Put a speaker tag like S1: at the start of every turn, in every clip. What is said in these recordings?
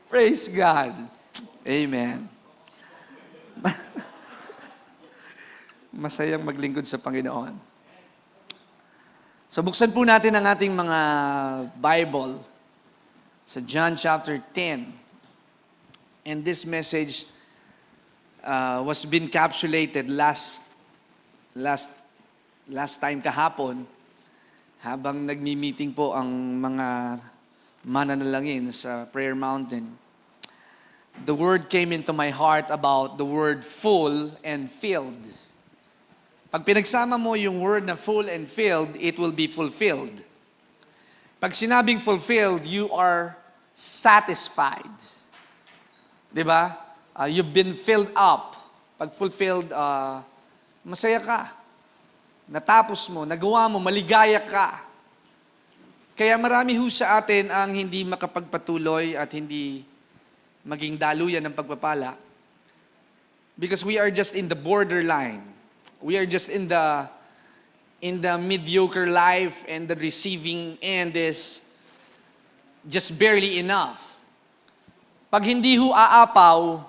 S1: Praise God. Amen. Masayang maglingkod sa Panginoon. So buksan po natin ang ating mga Bible sa John chapter 10. And this message was been encapsulated last time kahapon habang nagmi-meeting po ang mga mananalangin sa Prayer Mountain. The word came into my heart about the word full and filled. Pag pinagsama mo yung word na full and filled, it will be fulfilled. Pag sinabing fulfilled, you are satisfied. Diba? You've been filled up. Pag fulfilled, masaya ka. Natapos mo, nagawa mo, maligaya ka. Kaya marami ho sa atin ang hindi makapagpatuloy at hindi maging daluyan ng pagpapala. Because we are just in the borderline. We are just in the mediocre life, and the receiving end is just barely enough. Pag hindi ho aapaw,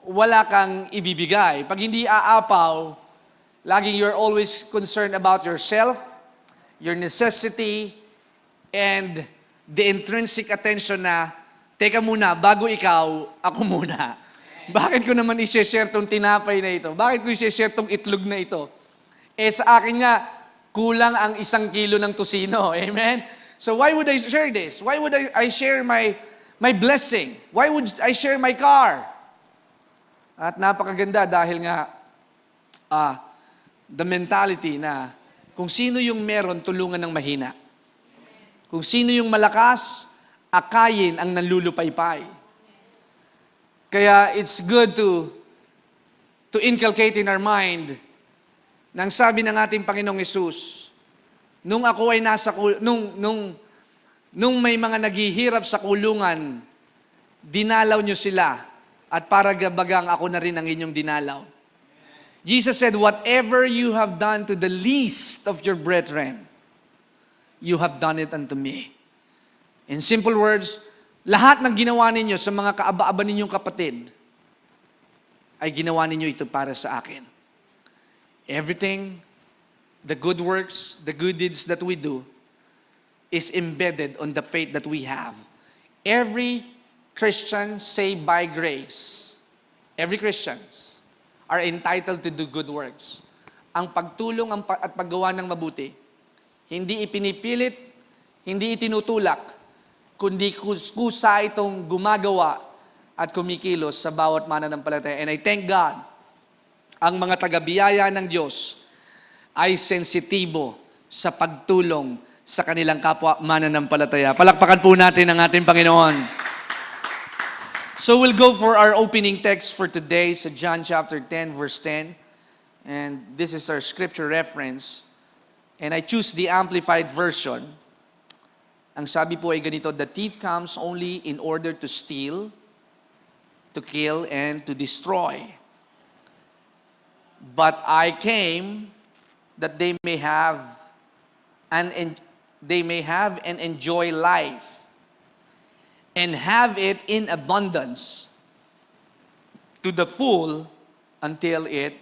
S1: wala kang ibibigay. Pag hindi aapaw, laging you're always concerned about yourself, your necessity, and the intrinsic attention na, teka muna, bago ikaw, ako muna. Bakit ko naman i-share tong tinapay na ito? Bakit ko i-share tong itlog na ito? Sa akin nga, kulang ang 1 kilo ng tosino. Amen? So why would I share this? Why would I share my blessing? Why would I share my car? At napakaganda dahil nga, the mentality na kung sino yung meron, tulungan ng mahina. Kung sino yung malakas, akayin ang nanlulupaypay. Kaya it's good to inculcate in our mind nang sabi ng ating Panginoong Hesus, nung ako ay nung may mga naghihirap sa kulungan, dinalaw nyo sila, at para gabagang ako na rin ang inyong dinalaw. Jesus said, whatever you have done to the least of your brethren, you have done it unto me. In simple words, lahat ng ginawa ninyo sa mga kaaba-aba ninyong kapatid, ay ginawa ninyo ito para sa akin. Everything, the good works, the good deeds that we do, is embedded on the faith that we have. Every Christian saved by grace, every Christians are entitled to do good works. Ang pagtulong at paggawa ng mabuti, hindi ipinipilit, hindi itinutulak, kundi kusa itong gumagawa at kumikilos sa bawat mananampalataya. And I thank God, ang mga taga-biyaya ng Diyos ay sensitibo sa pagtulong sa kanilang kapwa mananampalataya. Palakpakan po natin ang ating Panginoon. So we'll go for our opening text for today sa John chapter 10, verse 10. And this is our scripture reference. And I choose the Amplified Version. Ang sabi po ay ganito, the thief comes only in order to steal, to kill, and to destroy. But I came that they may have and enjoy life, and have it in abundance to the full until it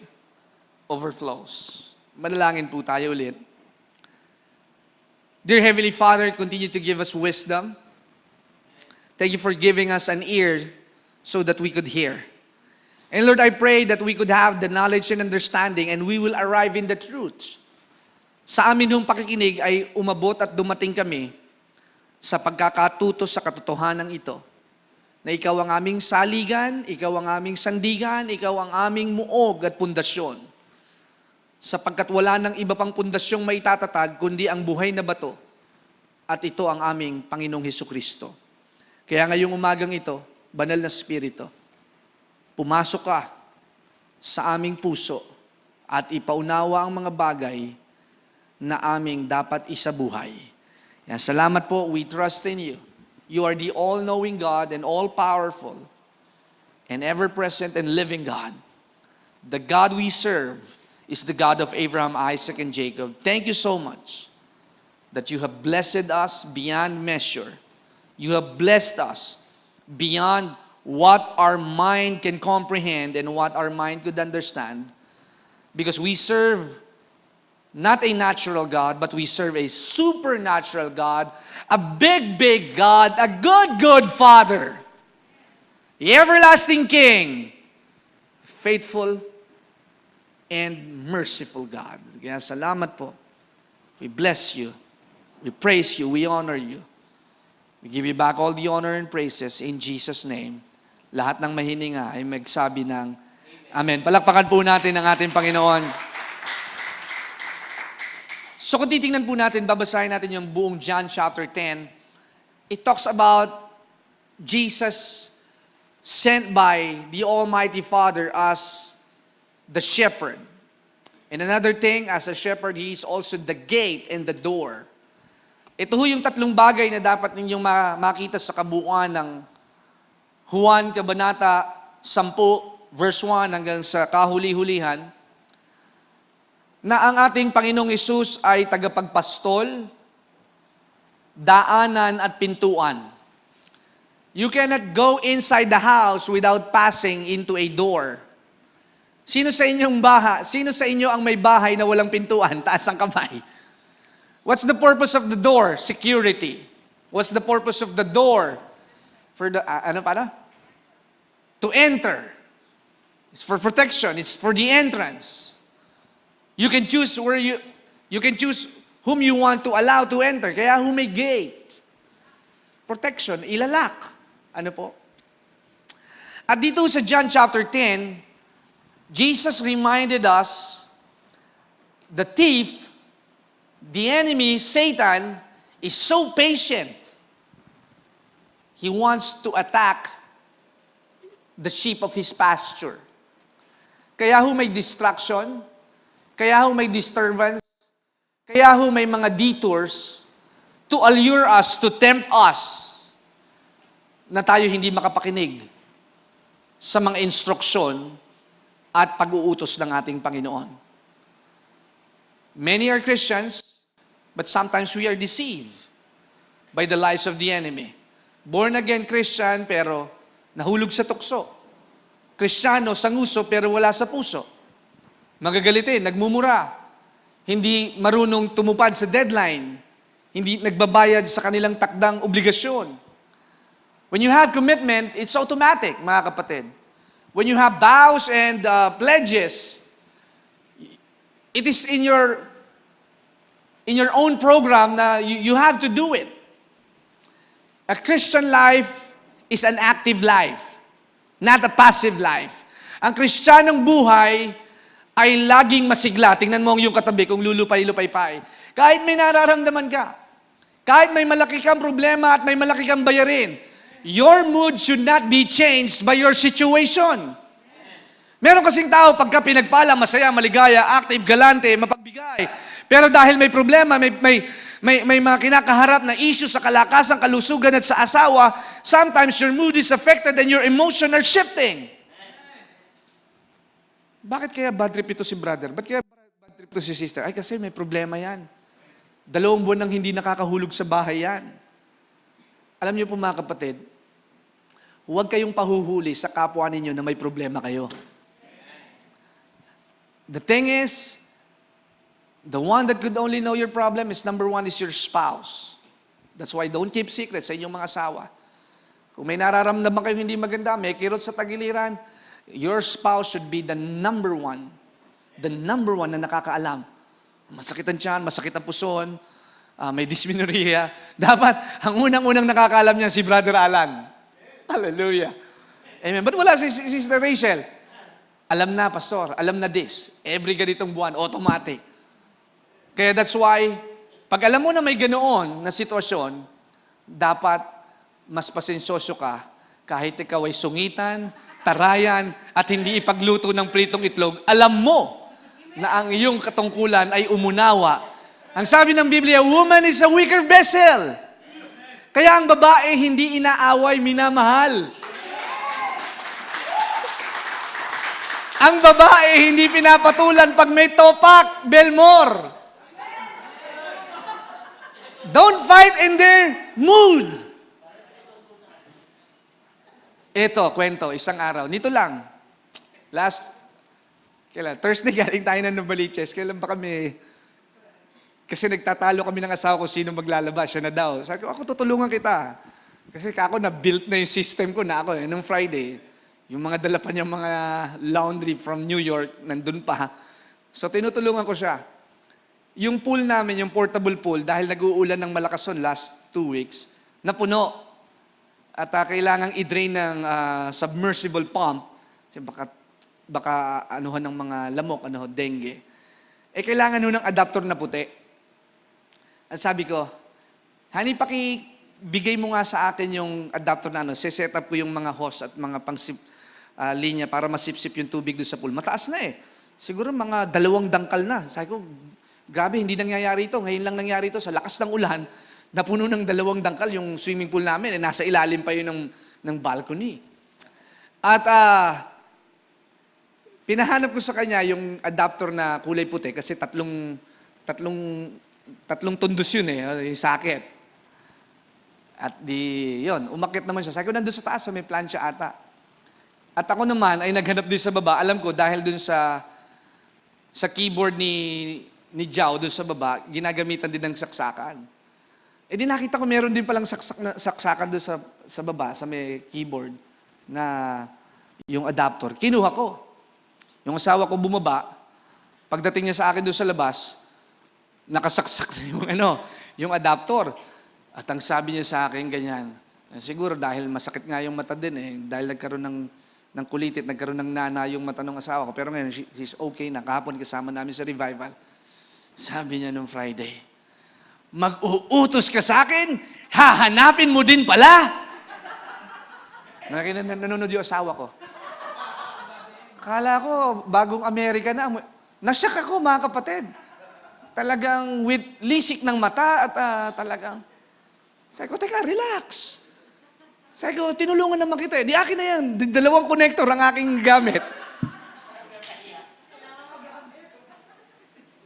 S1: overflows. Manalangin po tayo ulit. Dear Heavenly Father, continue to give us wisdom. Thank you for giving us an ear so that we could hear. And Lord, I pray that we could have the knowledge and understanding, and we will arrive in the truth. Sa amin hong pakikinig ay umabot at dumating kami sa pagkakatuto sa katotohanan ito. Na ikaw ang aming saligan, ikaw ang aming sandigan, ikaw ang aming muog at pundasyon. Sapagkat wala ng iba pang pundasyong maitatatag, kundi ang buhay na bato. At ito ang aming Panginoong Hesukristo. Kaya ngayong umagang ito, Banal na Espiritu, pumasok ka sa aming puso at ipaunawa ang mga bagay na aming dapat isabuhay. Yan, salamat po, we trust in you. You are the all-knowing God and all-powerful and ever-present and living God. The God we serve is the God of Abraham, Isaac, and Jacob. Thank you so much that you have blessed us beyond measure. You have blessed us beyond what our mind can comprehend and what our mind could understand, because we serve not a natural God, but we serve a supernatural God, a big, big God, a good, good Father, the everlasting King, faithful and merciful God. Kaya salamat po. We bless you. We praise you. We honor you. We give you back all the honor and praises in Jesus' name. Lahat ng mahininga ay magsabi ng Amen. Palakpakan po natin ang ating Panginoon. So kung titingnan po natin, babasahin natin yung buong John chapter 10. It talks about Jesus sent by the Almighty Father as the shepherd. And another thing, as a shepherd, He is also the gate and the door. Ito ho yung tatlong bagay na dapat ninyong makita sa kabuuan ng Juan Kabanata 10, verse 1 hanggang sa kahuli-hulihan, na ang ating Panginoong Hesus ay tagapagpastol, daanan at pintuan. You cannot go inside the house without passing into a door. Sino sa inyo ang may bahay na walang pintuan? Taas ang kamay. What's the purpose of the door? Security. What's the purpose of the door? For the, To enter. It's for protection. It's for the entrance. You can choose you can choose whom you want to allow to enter. Kaya who may gate. Protection, ilalak. Ano po? At dito sa John chapter 10, Jesus reminded us, the thief, the enemy, Satan, is so patient. He wants to attack the sheep of his pasture. Kaya ho may distraction, kaya ho may disturbance, kaya ho may mga detours to allure us, to tempt us, na tayo hindi makapakinig sa mga instruksyon at pag-uutos ng ating Panginoon. Many are Christians, but sometimes we are deceived by the lies of the enemy. Born again Christian, pero nahulog sa tukso. Kristiyano sa nguso, pero wala sa puso. Magagalitin, nagmumura, hindi marunong tumupad sa deadline, hindi nagbabayad sa kanilang takdang obligasyon. When you have commitment, it's automatic, mga kapatid. When you have vows and pledges, it is in your own program na you have to do it. A Christian life is an active life, not a passive life. Ang Kristiyanong buhay ay laging masigla. Tingnan mo yung katabi kung lulupay-lupay-pay. Kahit may nararamdaman ka, kahit may malaki kang problema at may malaki kang bayarin, your mood should not be changed by your situation. Meron kasing tao, pagka pinagpala, masaya, maligaya, active, galante, mapagbigay. Pero dahil may problema, may mga kinakaharap na issue sa kalakasan, kalusugan at sa asawa, sometimes your mood is affected and your emotion are shifting. Bakit kaya bad trip ito si brother? Bakit kaya bad trip ito si sister? Ay, kasi may problema yan. 2 buwan nang hindi nakakahulog sa bahay yan. Alam niyo po mga kapatid, huwag kayong pahuhuli sa kapwa ninyo na may problema kayo. The thing is, the one that could only know your problem is number 1 is your spouse. That's why don't keep secrets sa inyong mga asawa. Kung may nararamdaman kayong hindi maganda, may kirot sa tagiliran, your spouse should be the number 1 na nakakaalam. Masakit ang tiyan, masakit ang puson, may dysmenorrhea. Dapat, ang unang-unang nakakaalam niya si Brother Alan. Hallelujah. Amen. But wala si Sister Rachel. Alam na, Pastor. Alam na this. Every ganitong buwan, automatic. Kaya that's why, pag alam mo na may ganoon na sitwasyon, dapat mas pasensyoso ka kahit ikaw ay sungitan, tarayan, at hindi ipagluto ng pritong itlog. Alam mo na ang iyong katungkulan ay umunawa. Ang sabi ng Biblia, woman is a weaker vessel. Kaya ang babae hindi inaaway, minamahal. Ang babae hindi pinapatulan pag may topak, Belmore. Don't fight in their mood. Ito, kwento, isang araw. Nito lang. Thursday galing tayo ng Novaliches. Kailan ba kami? Kasi nagtatalo kami ng asawa ko sino maglalabas. Siya na daw. Sabi ko, ako tutulungan kita. Kasi ako na-built na yung system ko na ako. Nung Friday, yung mga dala pa niyang mga laundry from New York, nandun pa. So tinutulungan ko siya. Yung pool namin, yung portable pool, dahil nag-uulan ng malakason last 2 weeks, napuno. At kailangang i-drain ng submersible pump. Kasi baka anuhan ng mga lamok, dengue. Kailangan nun ng adapter na puti. At sabi ko, honey, pakibigay mo nga sa akin yung adapter na set up ko yung mga hose at mga linya para masipsip yung tubig doon sa pool. Mataas na Siguro mga 2 dangkal na. Sabi ko, grabe, hindi nangyayari ito. Ngayon lang nangyari ito sa lakas ng ulan. Napuno ng 2 dangkal yung swimming pool namin. Nasa ilalim pa yun ng balcony. At pinahanap ko sa kanya yung adapter na kulay puti kasi tatlong tundos yun yung sakit. At yun, umakyat naman siya. Sabi ko, nandun sa taas, may plancha ata. At ako naman ay naghanap din sa baba. Alam ko, dahil dun sa keyboard ni Jao, dun sa baba, ginagamitan din ng saksakan. Di nakita ko, meron din palang saksakan dun sa baba, sa may keyboard, na yung adapter. Kinuha ko. Yung asawa ko bumaba, pagdating niya sa akin dun sa labas, nakasaksak na yung adapter. At ang sabi niya sa akin, ganyan, siguro dahil masakit nga yung mata din dahil nagkaroon ng kulitit, nagkaroon ng nana yung mata ng asawa ko. Pero ngayon, she's okay na. Kahapon kasama namin sa revival. Sabi niya nung Friday, mag-uutos ka sa akin, hahanapin mo din pala. Nanonood yung asawa ko. Akala ko, bagong Amerika na. Nasyak ako, mga kapatid. Talagang with lisik ng mata at talagang, sabi ko, teka, relax. Sabi ko, tinulungan naman kita. Di akin na yan. 2 connector ang aking gamit.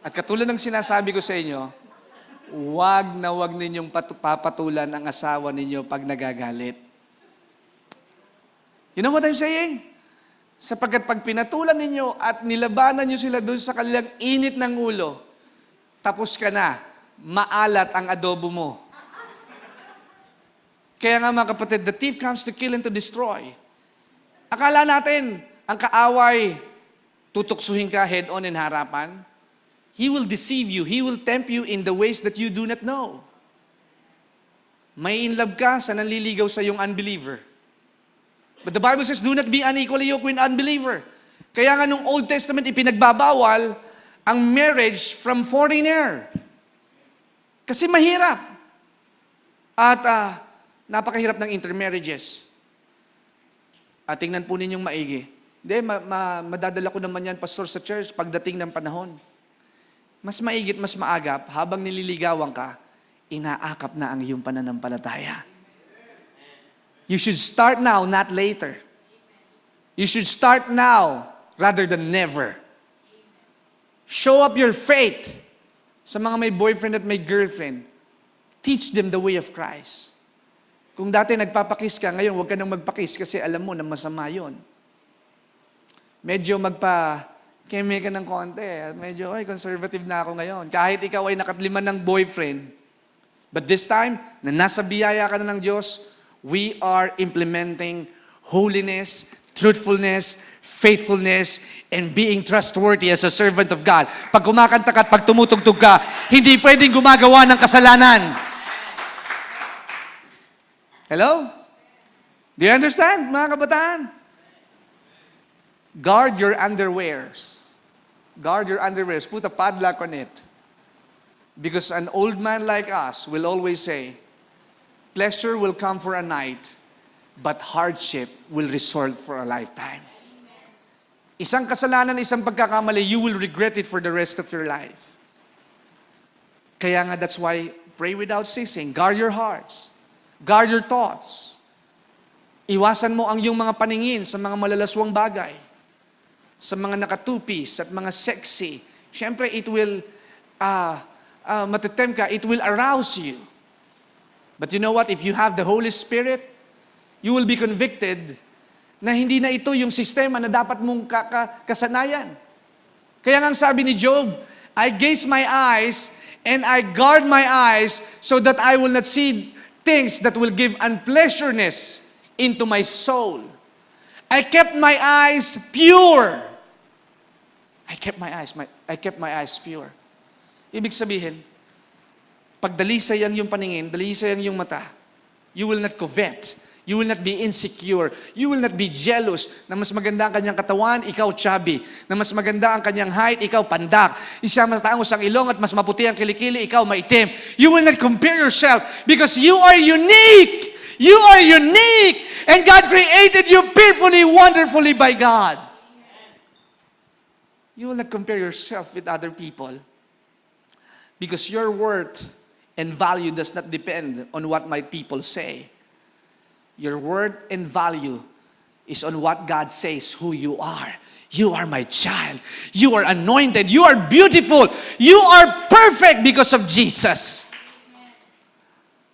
S1: At katulad ng sinasabi ko sa inyo, wag na wag ninyong papatulan ang asawa ninyo pag nagagalit. You know what I'm saying? Sapagkat pag pinatulan ninyo at nilabanan nyo sila doon sa kanilang init ng ulo, tapos ka na, maalat ang adobo mo. Kaya nga mga kapatid, the thief comes to kill and to destroy. Akala natin, ang kaaway, tutuksuhin ka head-on in harapan. He will deceive you. He will tempt you in the ways that you do not know. May in love ka sa nanliligaw sa iyong unbeliever. But the Bible says, do not be unequally yoked with unbeliever. Kaya nga nung Old Testament, ipinagbabawal ang marriage from foreigner. Kasi mahirap. At napakahirap ng intermarriages. At tingnan po ninyong maigi. Hindi, madadala ko naman yan, pastor, sa church pagdating ng panahon. Mas maigit, mas maagap, habang nililigawan ka, inaakap na ang iyong pananampalataya. You should start now, not later. You should start now, rather than never. Show up your faith sa mga may boyfriend at may girlfriend. Teach them the way of Christ. Kung dati nagpapakis ka, ngayon huwag ka nang magpakis kasi alam mo na masama yun. Medyo keme ka ng konti. Medyo, conservative na ako ngayon. Kahit ikaw ay nakatlima ng boyfriend, but this time, na nasa biyaya ka na ng Diyos, we are implementing holiness, truthfulness, faithfulness, and being trustworthy as a servant of God. Pag kumakanta ka at pag tumutugtog ka, hindi pwedeng gumagawa ng kasalanan. Hello? Do you understand, mga kabataan? Guard your underwears. Guard your underwears. Put a padlock on it. Because an old man like us will always say, pleasure will come for a night, but hardship will result for a lifetime. Isang kasalanan, isang pagkakamali, you will regret it for the rest of your life. Kaya nga, that's why, pray without ceasing. Guard your hearts. Guard your thoughts. Iwasan mo ang iyong mga paningin sa mga malalaswang bagay. Sa mga nakatupis at mga sexy. Siyempre, it will, matitempt ka, it will arouse you. But you know what? If you have the Holy Spirit, you will be convicted na hindi na ito yung sistema na dapat mong kasanayan. Kaya nga sabi ni Job, I gaze my eyes and I guard my eyes so that I will not see things that will give unpleasureness into my soul. I kept my eyes pure. I kept my eyes pure. Ibig sabihin, pag dalisay ang iyong paningin, dalisay ang iyong mata, you will not covet. You will not be insecure. You will not be jealous na mas maganda ang kanyang katawan, ikaw chubby. Na mas maganda ang kanyang height, ikaw pandak. Isa mas taangos ang ilong at mas maputi ang kilikili, ikaw maitim. You will not compare yourself because you are unique. You are unique. And God created you fearfully, wonderfully by God. You will not compare yourself with other people because your worth and value does not depend on what my people say. Your worth and value is on what God says who you are. You are my child. You are anointed. You are beautiful. You are perfect because of Jesus.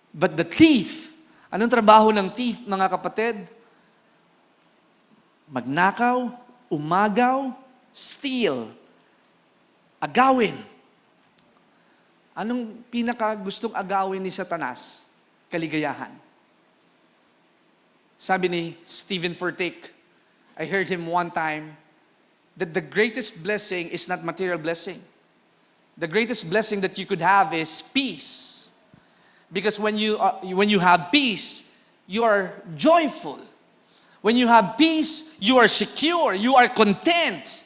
S1: But the thief, anong trabaho ng thief, mga kapatid? Magnakaw, umagaw, steal, agawin. Anong pinaka gustong agawin ni Satanas? Kaligayahan. Sabi ni Stephen Furtick, I heard him one time, that the greatest blessing is not material blessing. The greatest blessing that you could have is peace. Because when you have peace, you are joyful. When you have peace, you are secure. You are content.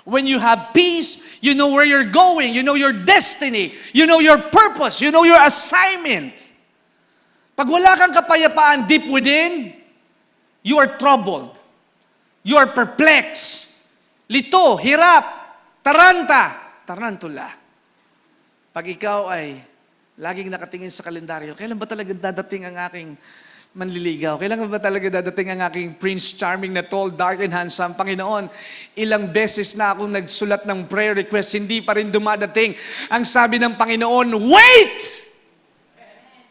S1: When you have peace, you know where you're going. You know your destiny. You know your purpose. You know your assignment. Pag wala kang kapayapaan deep within, you are troubled. You are perplexed. Lito, hirap, tarantula. Pag ikaw ay laging nakatingin sa kalendaryo, kailan ba talaga dadating ang aking manliligaw? Kailan ba talaga dadating ang aking Prince Charming na tall, dark, and handsome? Panginoon, ilang beses na akong nagsulat ng prayer request, hindi pa rin dumadating. Ang sabi ng Panginoon, wait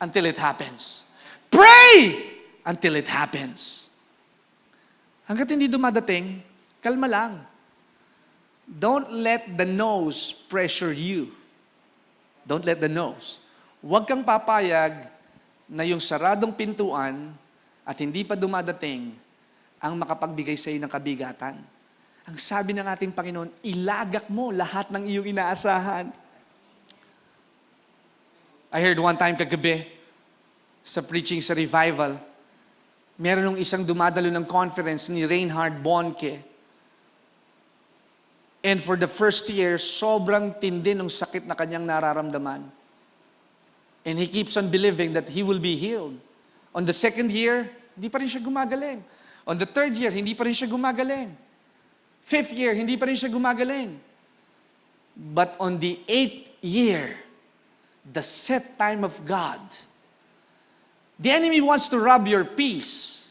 S1: until it happens. Pray until it happens. Hanggat hindi dumadating, kalma lang. Don't let the nose pressure you. Don't let the nose. Huwag kang papayag na yung saradong pintuan at hindi pa dumadating ang makapagbigay sa iyo ng kabigatan. Ang sabi ng ating Panginoon, ilagak mo lahat ng iyong inaasahan. I heard one time kagabi sa preaching sa revival, meron nung isang dumadalo ng conference ni Reinhard Bonnke. And for the first year, sobrang tindi ng sakit na kanyang nararamdaman. And he keeps on believing that he will be healed. On the second year, hindi pa rin siya gumagaling. On the third year, hindi pa rin siya gumagaling. Fifth year, hindi pa rin siya gumagaling. But on the 8th year, the set time of God, the enemy wants to rob your peace.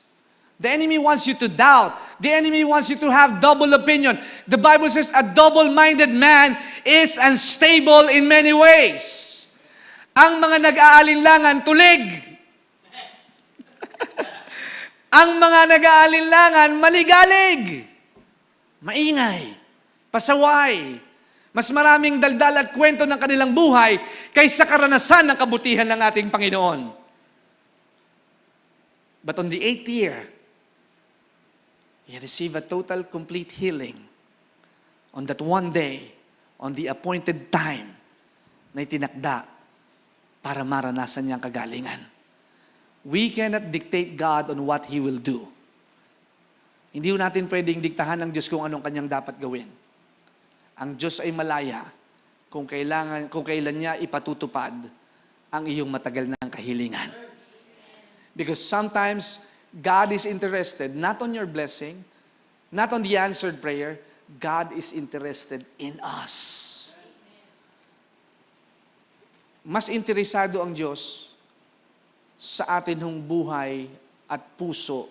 S1: The enemy wants you to doubt. The enemy wants you to have double opinion. The Bible says a double-minded man is unstable in many ways. Ang mga nag-aalinlangan, tulig. Ang mga nag-aalinlangan, maligalig. Maingay. Pasaway. Mas maraming daldal at kwento ng kanilang buhay kaysa karanasan ng kabutihan ng ating Panginoon. But on the 8th year, he received a total, complete healing on that one day, on the appointed time na itinakda para maranasan niyang kagalingan. We cannot dictate God on what He will do. Hindi natin pwedeng diktahan ng Diyos kung anong kanyang dapat gawin. Ang Diyos ay malaya kung kailan niya ipatutupad ang iyong matagal na kahilingan. Because sometimes, God is interested not on your blessing, not on the answered prayer. God is interested in us. Mas interesado ang Diyos sa atin hong buhay at puso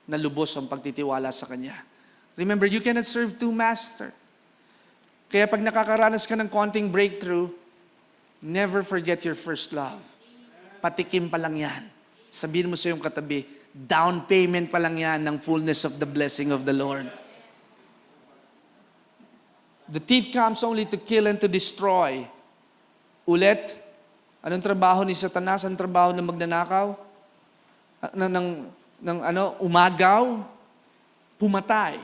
S1: na lubos ang pagtitiwala sa Kanya. Remember, you cannot serve two masters. Kaya pag nakakaranas ka ng konting breakthrough, never forget your first love. Patikim pa lang yan. Sabihin mo sa iyong katabi, down payment pa lang yan ng fullness of the blessing of the Lord. The thief comes only to kill and to destroy. Ulit, anong trabaho ni Satanas? Anong trabaho ng magnanakaw? Umagaw, pumatay,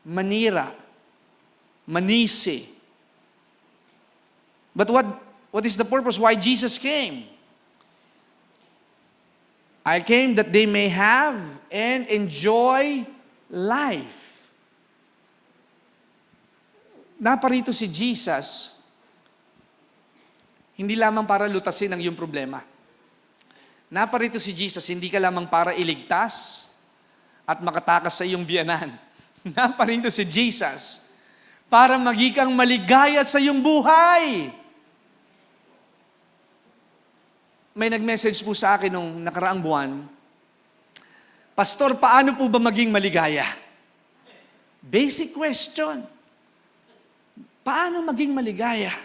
S1: manira, manisi. But what is the purpose why Jesus came? I came that they may have and enjoy life. Naparito si Jesus, hindi lamang para lutasin ang iyong problema. Naparito si Jesus, hindi ka lamang para iligtas at makatakas sa iyong biyanan. Naparito si Jesus para maging maligaya sa iyong buhay. May nag-message po sa akin nung nakaraang buwan, Pastor, paano po ba maging maligaya? Basic question. Paano maging maligaya?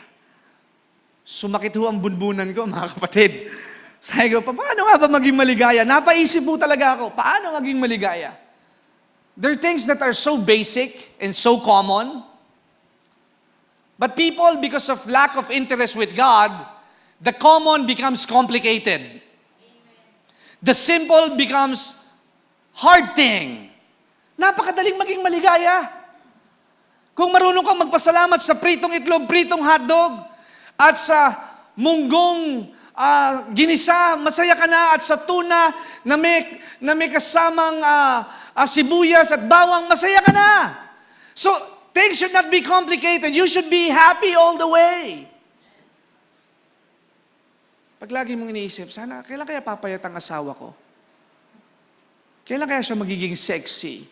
S1: Sumakit ho ang bunbunan ko, mga kapatid. Sabi ko, paano nga ba maging maligaya? Napaisip po talaga ako, paano maging maligaya? There are things that are so basic and so common, but people, because of lack of interest with God, the common becomes complicated. The simple becomes hard thing. Napakadaling maging maligaya. Kung marunong kang magpasalamat sa pritong itlog, pritong hotdog, at sa munggong ginisa, masaya ka na, at sa tuna na may kasamang sibuyas at bawang, masaya ka na. So, things should not be complicated. You should be happy all the way. Pag lagi mong iniisip, sana, kailan kaya papayat ang asawa ko? Kailan kaya siya magiging sexy?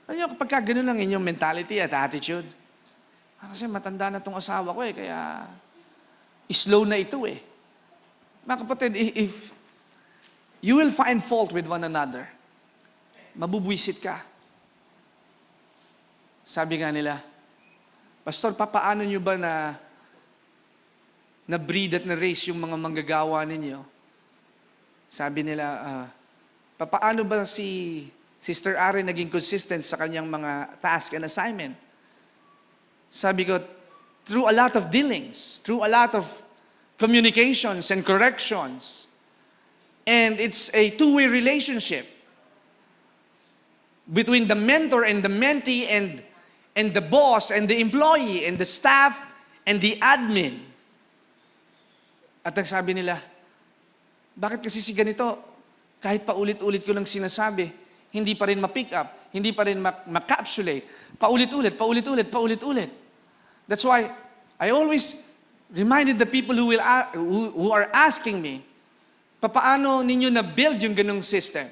S1: Ano nyo, kapag ganun lang inyong mentality at attitude, kasi matanda na tong asawa ko kaya slow na ito Mga kapatid, if you will find fault with one another, mabubwisit ka. Sabi nga nila, Pastor, papaano nyo ba na breed at na raise yung mga manggagawa ninyo? Sabi nila, papaano ba si Sister Ari naging consistent sa kanyang mga task and assignment? Sabi ko, through a lot of dealings, through a lot of communications and corrections. And it's a two-way relationship between the mentor and the mentee and the boss and the employee and the staff and the admin. At ang sabi nila, bakit kasi si ganito, kahit paulit-ulit ko lang sinasabi, hindi pa rin ma-pick up, hindi pa rin ma-capsulate, paulit-ulit. That's why I always reminded the people who are asking me, paano ninyo na-build yung ganung system?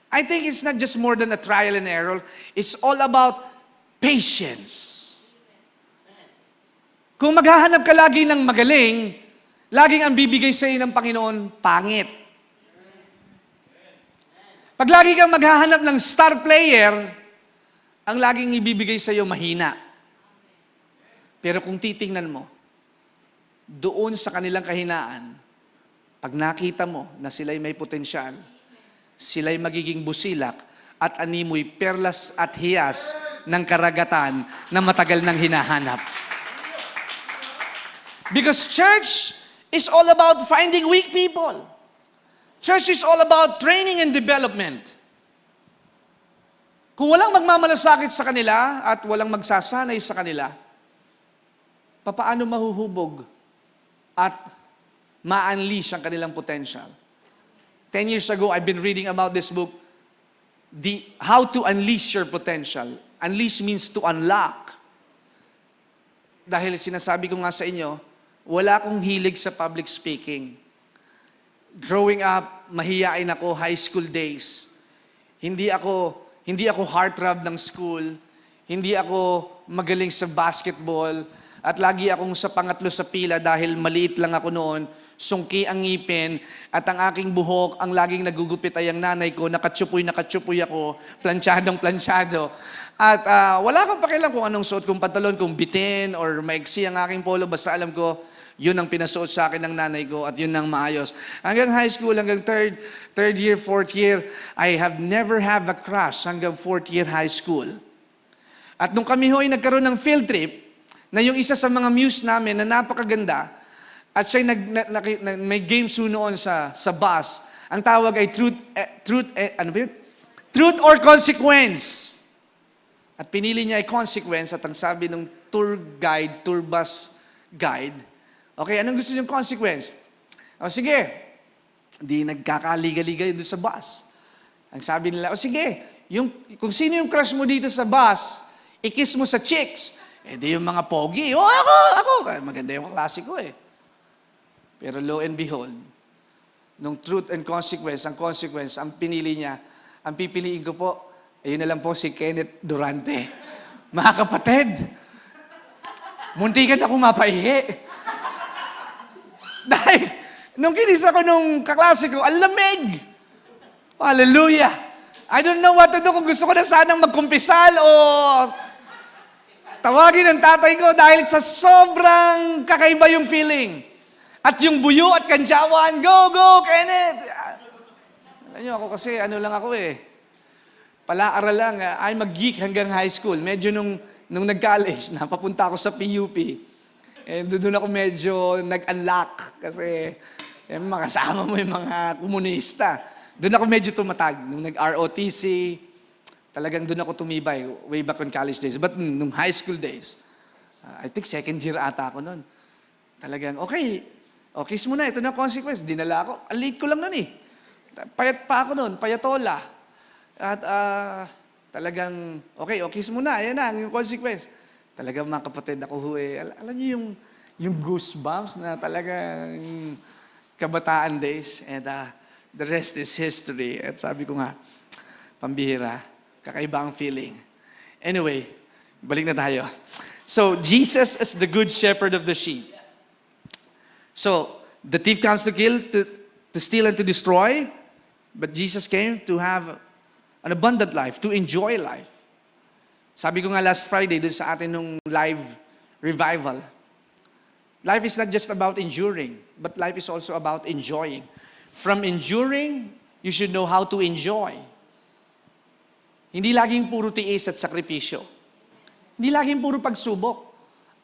S1: I think it's not just more than a trial and error, it's all about patience. Kung maghahanap ka lagi ng magaling, laging ang bibigay sa iyo ng Panginoon, pangit. Pag lagi kang maghahanap ng star player, ang laging ibibigay sa iyo, mahina. Pero kung titingnan mo, doon sa kanilang kahinaan, pag nakita mo na sila'y may potensyal, sila'y magiging busilak at animoy perlas at hiyas ng karagatan na matagal nang hinahanap. Because church is all about finding weak people. Church is all about training and development. Kung walang magmamalasakit sa kanila at walang magsasanay sa kanila, papaano mahuhubog at ma-unleash ang kanilang potential? 10 years ago, I've been reading about this book, How to Unleash Your Potential. Unleash means to unlock. Dahil sinasabi ko nga sa inyo, wala akong hilig sa public speaking. Growing up, mahiyain ako, high school days. Hindi ako heartthrob ng school. Hindi ako magaling sa basketball. At lagi akong sa pangatlo sa pila dahil maliit lang ako noon, sungki ang ngipin, at ang aking buhok, ang laging nagugupit ay ang nanay ko, nakatsupoy ako, plansyado. At wala akong pakialam kung anong suot kong pantalon, kung bitin or maiksi ang aking polo, basta alam ko, Yun ang pinasuot sa akin ng nanay ko at yun ang maayos. Hanggang high school, hanggang third year, fourth year, I have never have a crush hanggang fourth year high school. At nung kami ho ay nagkaroon ng field trip, na yung isa sa mga muse namin na napakaganda, at siya may games ho noon sa bus, ang tawag ay Truth or Consequence. At pinili niya ay consequence at ang sabi ng tour bus guide, okay, anong gusto niyong consequence? O sige, di nagkakaliga-liga doon sa bus. Ang sabi nila, o sige, kung sino yung crush mo dito sa bus, i-kiss mo sa chicks. Eh di yung mga pogi, ako, maganda yung klase ko eh. Pero lo and behold, nung truth and consequence, ang pinili niya, ang pipiliin ko po, ayun na lang po si Kenneth Durante. Mga kapatid, muntikan ako mapaihi. Dahil, nung kinis ako nung kaklase ko, ang lamig. Hallelujah. I don't know what to do kung gusto ko na sanang magkumpisal o tawagin ng tatay ko dahil sa sobrang kakaiba yung feeling. At yung buyo at kantsawan, go, Kenneth! Alam niyo ako kasi, lang ako eh. Palaaral lang, I'm a geek hanggang high school. Medyo nung nag-college, napapunta ako sa PUP. Eh, doon ako medyo nag-unlock kasi makasama mo yung mga komunista. Doon ako medyo tumatag. Nung nag-ROTC, talagang doon ako tumibay way back on college days. But nung high school days, I think second year ata ako noon. Talagang, okay, kiss mo na, ito na consequence. Dinala ako. Ang late ko lang nun eh. Payat pa ako noon, payatola. At talagang, okay, kiss mo na, ayan na, yung consequence. Talagang mga kapatid ako alam niyo yung goosebumps na talagang kabataan days. And the rest is history. At sabi ko nga, pambihira, kakaiba ang feeling. Anyway, balik na tayo. So, Jesus is the good shepherd of the sheep. So, the thief comes to kill, to steal and to destroy, but Jesus came to have an abundant life, to enjoy life. Sabi ko nga last Friday, dun sa atin nung live revival, life is not just about enduring, but life is also about enjoying. From enduring, you should know how to enjoy. Hindi laging puro tiis at sakripisyo. Hindi laging puro pagsubok.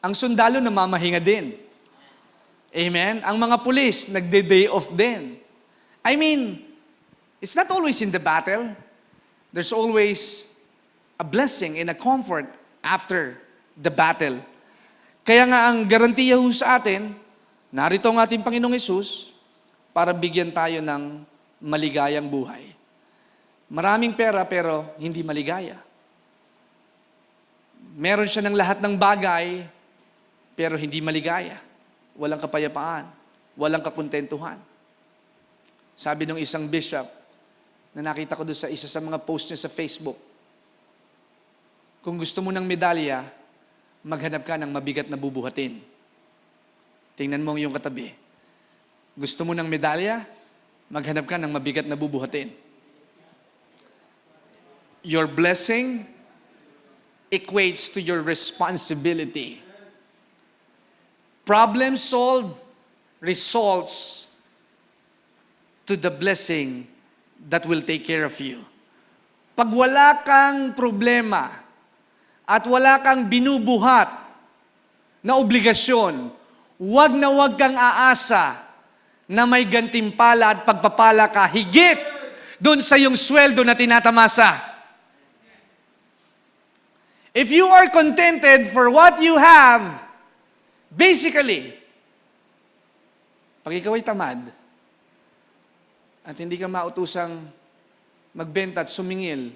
S1: Ang sundalo namamahinga din. Amen? Ang mga pulis, nagde-day off din. I mean, it's not always in the battle. There's always a blessing and a comfort after the battle. Kaya nga ang garantiya ho sa atin, narito ang ating Panginoong Hesus para bigyan tayo ng maligayang buhay. Maraming pera pero hindi maligaya. Meron siya ng lahat ng bagay pero hindi maligaya. Walang kapayapaan, walang kakontentuhan. Sabi ng isang bishop na nakita ko doon sa isa sa mga post niya sa Facebook, kung gusto mo ng medalya, maghanap ka ng mabigat na bubuhatin. Tingnan mo yung katabi. Gusto mo ng medalya, maghanap ka ng mabigat na bubuhatin. Your blessing equates to your responsibility. Problem solved results to the blessing that will take care of you. Pag wala kang problema at wala kang binubuhat na obligasyon, huwag na huwag kang aasa na may gantimpala at pagpapala ka higit doon sa iyong sweldo na tinatamasa. If you are contented for what you have, basically, pag ikaw ay tamad at hindi ka mautusang magbenta at sumingil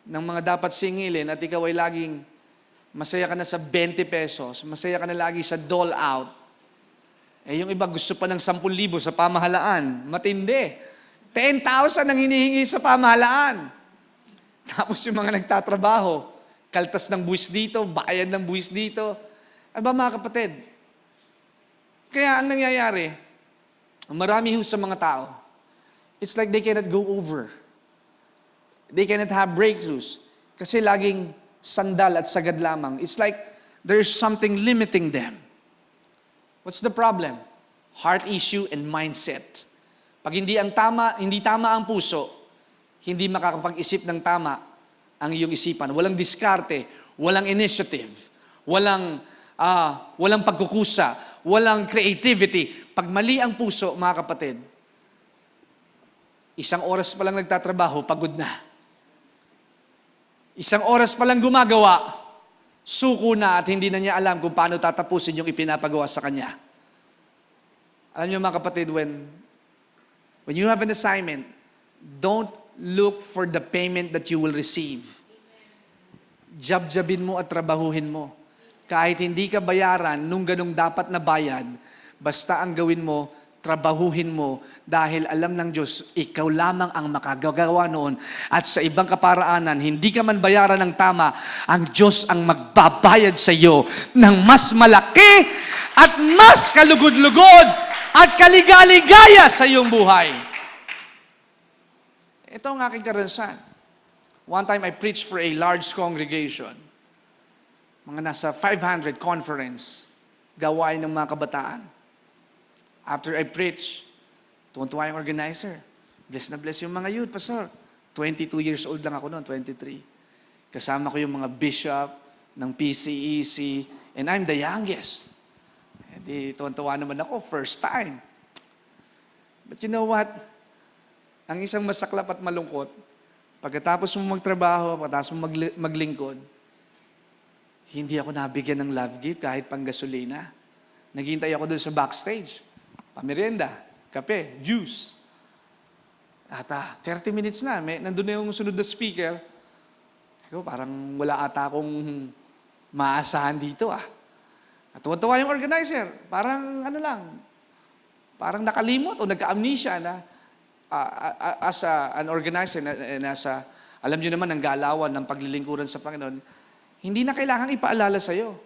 S1: ng mga dapat singilin at ikaw ay laging masaya ka na sa 20 pesos, masaya ka na lagi sa dole out, eh yung iba gusto pa ng 10,000 sa pamahalaan. Matindi. 10,000 ang hinihingi sa pamahalaan. Tapos yung mga nagtatrabaho, kaltas ng buwis dito, bayad ng buwis dito. Aba mga kapatid, kaya ang nangyayari, marami ho sa mga tao, it's like they cannot go over. They cannot have breakthroughs. Kasi laging sandal at sagad lamang. It's like there's something limiting them. What's the problem? Heart issue and mindset. Pag hindi tama ang puso, hindi makakapag-isip ng tama ang iyong isipan. Walang diskarte, walang initiative, walang pagkukusa, walang creativity. Pag mali ang puso, mga kapatid, 1 oras pa lang nagtatrabaho, pagod na. 1 oras pa lang gumagawa, suko na at hindi na niya alam kung paano tatapusin yung ipinapagawa sa kanya. Alam niyo mga kapatid, when you have an assignment, don't look for the payment that you will receive. Jab-jabin mo at trabahuhin mo. Kahit hindi ka bayaran nung ganong dapat na bayad, basta ang gawin mo, trabahuhin mo dahil alam ng Diyos, ikaw lamang ang makagagawa noon. At sa ibang kaparaanan, hindi ka man bayaran ng tama, ang Diyos ang magbabayad sa iyo ng mas malaki at mas kalugod-lugod at kaligaligaya sa iyong buhay. Ito ang aking karanasan. One time I preached for a large congregation. Mga nasa 500 conference, gawain ng mga kabataan. After I preach, tuwan-tuwa yung organizer. Bless na bless yung mga youth, Pastor. 22 years old lang ako noon, 23. Kasama ko yung mga bishop ng PCEC, and I'm the youngest. Di tuwan-tuwa naman ako, first time. But you know what? Ang isang masaklap at malungkot, pagkatapos mo magtrabaho, pagkatapos mo maglingkod, hindi ako nabigyan ng love gift kahit pang gasolina. Naghihintay ako doon sa backstage. Pamerienda, kape, juice. At 30 minutes na, nandun na yung sunod na speaker. Parang wala ata akong maasahan dito At tuwa-tuwa yung organizer. Parang parang nakalimot o nagka-amnesia na as an organizer, alam nyo naman ang galawan ng paglilingkuran sa Panginoon, hindi na kailangan ipaalala sa'yo.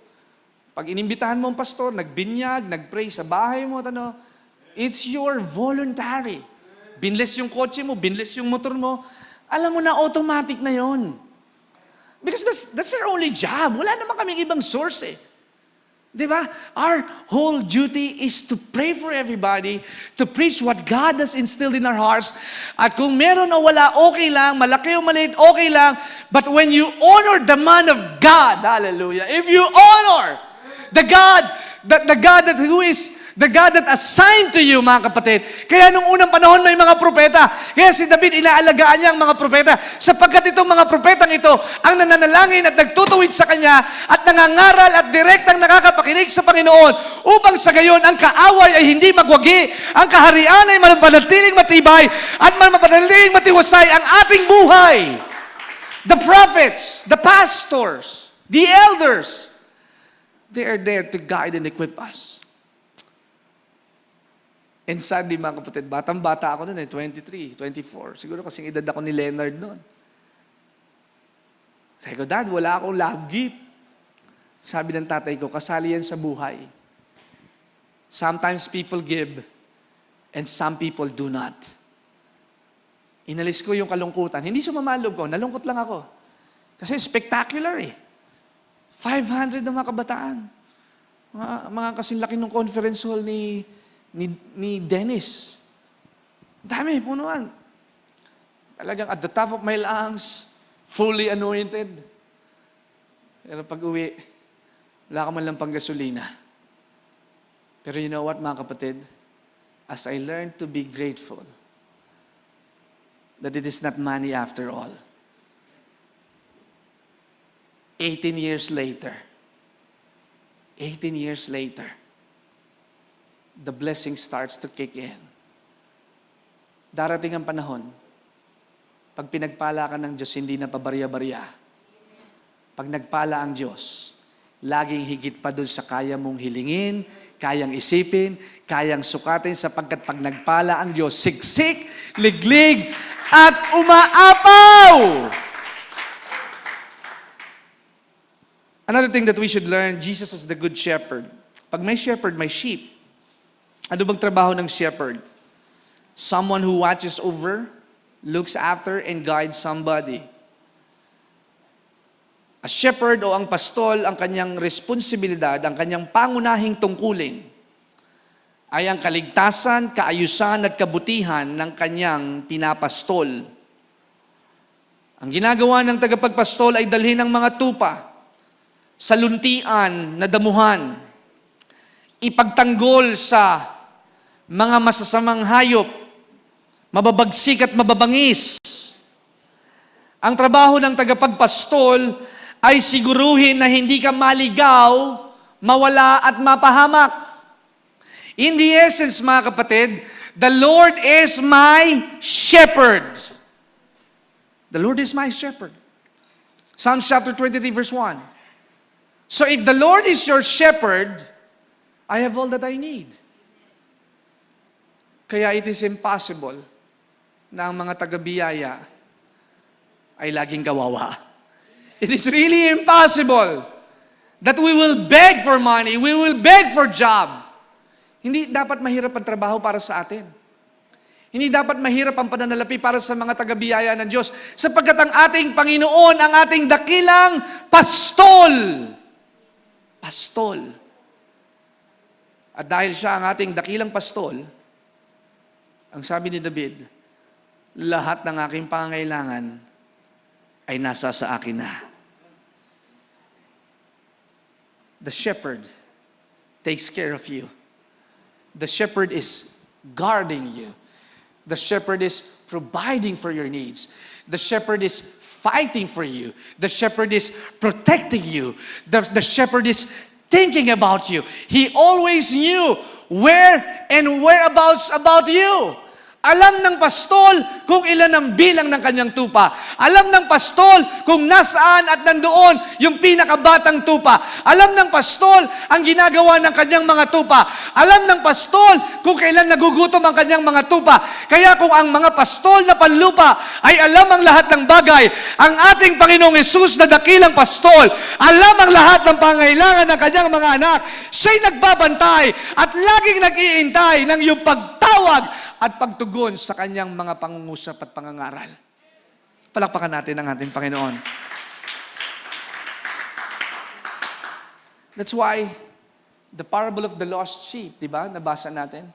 S1: Pag inimbitahan mo ang pastor, nagbinyag, nagpray sa bahay mo, it's your voluntary. Binless yung kotse mo, binless yung motor mo, alam mo na automatic na yon. Because that's our only job. Wala naman kaming ibang source Diba? Our whole duty is to pray for everybody, to preach what God has instilled in our hearts. At kung meron o wala, okay lang. Malaki o maliit, okay lang. But when you honor the man of God, hallelujah, if you honor the God that assigned to you, mga kapatid. Kaya nung unang panahon may mga propeta. Kaya si David, inaalagaan niya ang mga propeta. Sapagkat itong mga propetang ito, ang nananalangin at nagtutuwid sa kanya at nangangaral at direktang nakakapakinig sa Panginoon upang sa gayon ang kaaway ay hindi magwagi, ang kaharian ay mananatiling matibay at mananatiling matiwasay ang ating buhay. The prophets, the pastors, the elders, they are there to guide and equip us. And sadly, mga kapatid, batang-bata ako noon 23, 24. Siguro kasing edad ako ni Leonard noon. Sabi ko, Dad, wala akong love gift. Sabi ng tatay ko, kasali yan sa buhay. Sometimes people give, and some people do not. Inalis ko yung kalungkutan. Hindi sumamalog ko, nalungkot lang ako. Kasi spectacular 500 na mga kabataan. Mga kasing laki ng conference hall ni Dennis. Dami, punuan. Talagang at the top of my lungs, fully anointed. Pero pag uwi, wala ka man lang pang gasolina. Pero you know what, mga kapatid? As I learned to be grateful, that it is not money after all. 18 years later, the blessing starts to kick in. Darating ang panahon, pag pinagpala ka ng Diyos, hindi na pabarya-barya. Pag nagpala ang Diyos, laging higit pa doon sa kaya mong hilingin, kayang isipin, kayang sukatin, sapagkat pag nagpala ang Diyos, siksik, liglig, at umaapaw! Another thing that we should learn, Jesus is the good shepherd. Pag may shepherd, may sheep. Ano bang trabaho ng shepherd? Someone who watches over, looks after, and guides somebody. A shepherd o ang pastol, ang kanyang responsibilidad, ang kanyang pangunahing tungkulin ay ang kaligtasan, kaayusan at kabutihan ng kanyang pinapastol. Ang ginagawa ng tagapagpastol ay dalhin ang mga tupa sa luntian na damuhan, ipagtanggol sa mga masasamang hayop, mababagsik at mababangis. Ang trabaho ng tagapagpastol ay siguruhin na hindi ka maligaw, mawala at mapahamak. In the essence, mga kapatid, the Lord is my shepherd. The Lord is my shepherd. Psalms chapter 23, verse 1. So if the Lord is your shepherd, I have all that I need. Kaya it is impossible na ang mga taga-biyaya ay laging kawawa. It is really impossible that we will beg for money, we will beg for job. Hindi dapat mahirap ang trabaho para sa atin. Hindi dapat mahirap ang pananalapi para sa mga taga-biyaya ng Diyos, sapagkat ang ating Panginoon, ang ating dakilang pastol. Pastol. At dahil siya ang ating dakilang pastol, ang sabi ni David, lahat ng aking pangangailangan ay nasa sa akin na. The shepherd takes care of you. The shepherd is guarding you. The shepherd is providing for your needs. The shepherd is fighting for you. The shepherd is protecting you. The shepherd is thinking about you. He always knew where and whereabouts about you. Alam ng pastol kung ilan ang bilang ng kanyang tupa. Alam ng pastol kung nasaan at nandoon yung pinakabatang tupa. Alam ng pastol ang ginagawa ng kanyang mga tupa. Alam ng pastol kung kailan nagugutom ang kanyang mga tupa. Kaya kung ang mga pastol na panlupa ay alam ang lahat ng bagay, ang ating Panginoong Hesus na dakilang pastol, alam ang lahat ng pangailangan ng kanyang mga anak. Siya'y nagbabantay at laging nag-iintay ng iyong pagtawag at pagtugon sa kanyang mga pangungusap at pangangaral. Palakpakan natin ang ating Panginoon. That's why the parable of the lost sheep, di ba? Nabasa natin.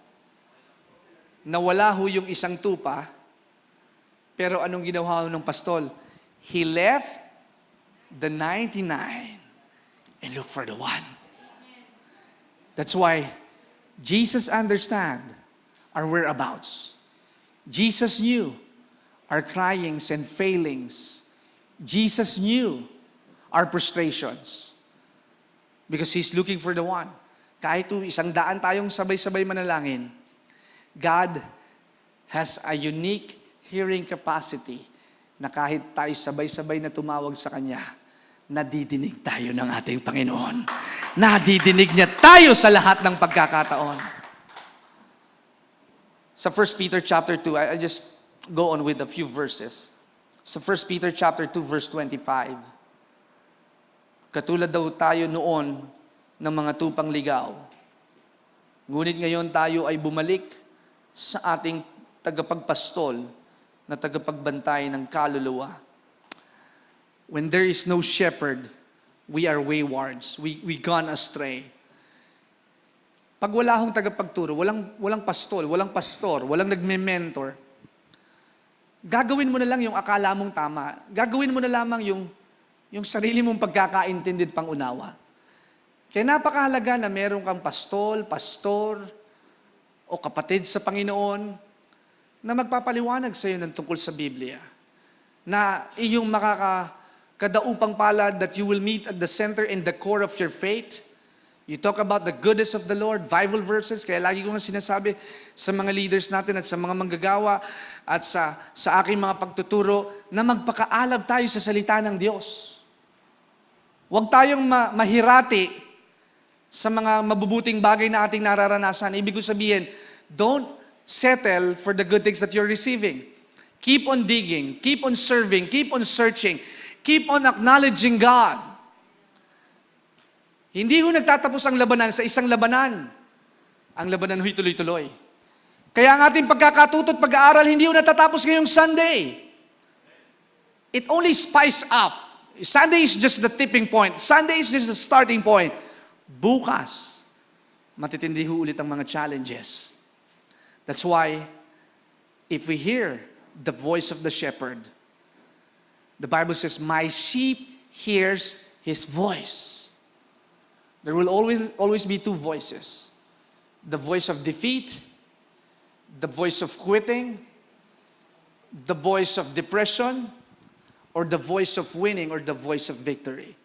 S1: Nawala ho yung isang tupa, pero anong ginawa ho ng pastol? He left the 99 and looked for the one. That's why Jesus understand our whereabouts. Jesus knew our cryings and failings. Jesus knew our frustrations. Because He's looking for the one. Kahit 100 tayong sabay-sabay manalangin, God has a unique hearing capacity na kahit tayo sabay-sabay na tumawag sa Kanya, nadidinig tayo ng ating Panginoon. Nadidinig niya tayo sa lahat ng pagkakataon. Sa 1 Peter chapter 2, I just go on with a few verses. Sa 1 Peter chapter 2, verse 25, katulad daw tayo noon ng mga tupang ligaw. Ngunit ngayon tayo ay bumalik sa ating tagapagpastol na tagapagbantay ng kaluluwa. When there is no shepherd, we are waywards. We gone astray. Pag wala hong tagapagturo, walang pastol, walang pastor, walang nagme-mentor, gagawin mo na lang yung akala mong tama. Gagawin mo na lamang yung sarili mong pagkakaintindi at pangunawa. Kaya napakahalaga na meron kang pastor, o kapatid sa Panginoon na magpapaliwanag sa iyo ng tungkol sa Biblia. Na iyong makakadaupang palad that you will meet at the center and the core of your faith. You talk about the goodness of the Lord, Bible verses, kaya lagi ko nga sinasabi sa mga leaders natin at sa mga manggagawa at sa aking mga pagtuturo na magpakaalab tayo sa salita ng Diyos. Huwag tayong mahirati sa mga mabubuting bagay na ating nararanasan. Ibig ko sabihin, don't settle for the good things that you're receiving. Keep on digging, keep on serving, keep on searching, keep on acknowledging God. Hindi ho nagtatapos ang labanan sa isang labanan. Ang labanan ho'y tuloy-tuloy. Kaya ang ating pagkakatuto at pag-aaral, hindi ho natatapos ngayong Sunday. It only spice up. Sunday is just the tipping point. Sunday is just the starting point. Bukas, matitindi ho ulit ang mga challenges. That's why, if we hear the voice of the shepherd, the Bible says, my sheep hears his voice. There will always be two voices. The voice of defeat, the voice of quitting, the voice of depression, or the voice of winning, or the voice of victory.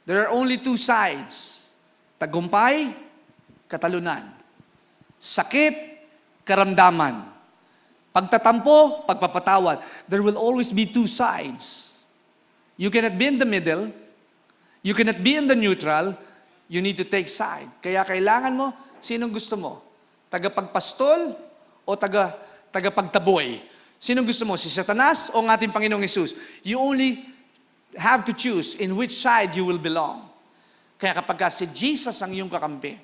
S1: There are only two sides. Tagumpay, katalunan. Sakit, karamdaman. Pagtatampo, pagpapatawad. There will always be two sides. You cannot be in the middle. You cannot be in the neutral. You need to take side. Kaya kailangan mo, sinong gusto mo? Tagapagpastol o tagapagtaboy? Sinong gusto mo? Si Satanas o ang ating Panginoong Hesus? You only have to choose in which side you will belong. Kaya kapag si Jesus ang iyong kakampi,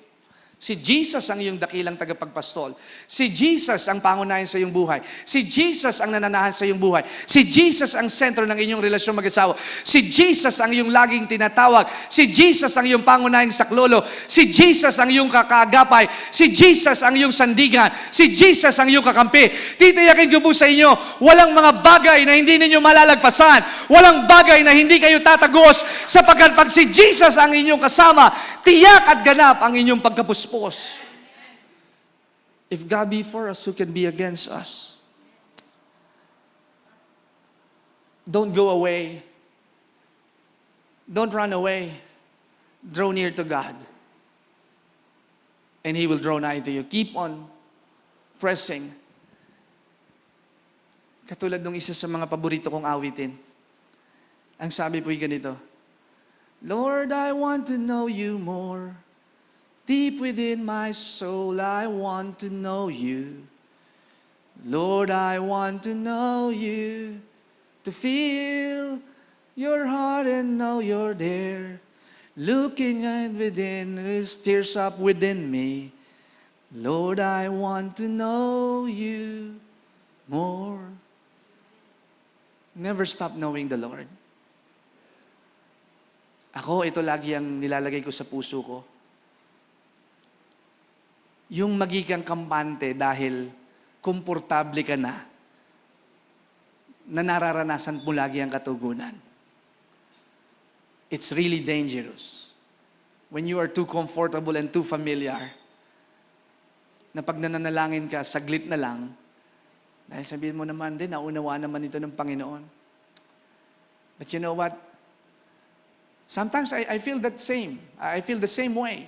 S1: si Jesus ang iyong dakilang tagapagpastol, si Jesus ang pangunahin sa iyong buhay, si Jesus ang nananahan sa iyong buhay, si Jesus ang sentro ng inyong relasyon mag-asawa, si Jesus ang iyong laging tinatawag, si Jesus ang iyong pangunahing saklolo, si Jesus ang iyong kakagapay, si Jesus ang iyong sandigan, si Jesus ang iyong kakampi. Titiyakin ko po sa inyo, walang mga bagay na hindi ninyo malalagpasan, walang bagay na hindi kayo tatagos, sapagkat pag si Jesus ang inyong kasama, tiyak at ganap ang inyong pagkapuspos. If God be for us, who can be against us? Don't go away. Don't run away. Draw near to God. And He will draw nigh to you. Keep on pressing. Katulad ng isa sa mga paborito kong awitin. Ang sabi po'y ganito, Lord, I want to know you more. Deep within my soul, I want to know you. Lord, I want to know you. To feel your heart and know you're there. Looking and within, there's tears up within me. Lord, I want to know you more. Never stop knowing the Lord. Ako, ito lagi ang nilalagay ko sa puso ko. Yung magiging kampante dahil komportable ka na nararanasan mo lagi ang katugunan. It's really dangerous. When you are too comfortable and too familiar, na pag nananalangin ka, saglit na lang, dahil sabihin mo naman din, naunawa naman ito ng Panginoon. But you know what? Sometimes I feel that same. I feel the same way.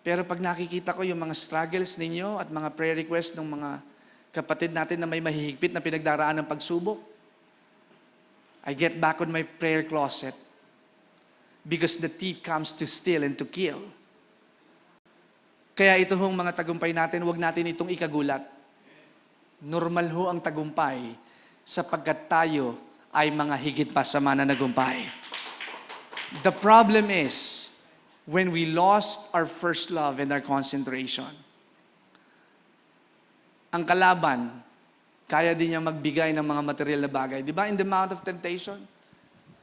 S1: Pero pag nakikita ko yung mga struggles ninyo at mga prayer requests ng mga kapatid natin na may mahihigpit na pinagdaraan ng pagsubok, I get back on my prayer closet because the thief comes to steal and to kill. Kaya ito hong mga tagumpay natin, huwag natin itong ikagulat. Normal ho ang tagumpay sapagkat tayo ay mga higit pa sa mananagumpay. The problem is when we lost our first love and our concentration. Ang kalaban, kaya din niya magbigay ng mga material na bagay. Di ba in the Mount of Temptation,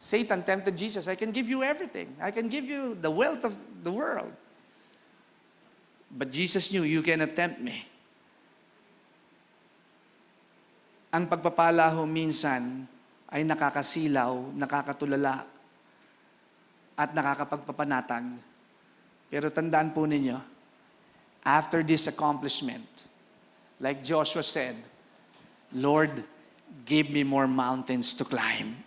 S1: Satan tempted Jesus, I can give you everything. I can give you the wealth of the world. But Jesus knew, you cannot tempt me. Ang pagpapala ho minsan ay nakakasilaw, nakakatulala, at nakakapagpapanatag. Pero tandaan po ninyo, after this accomplishment, like Joshua said, Lord, give me more mountains to climb.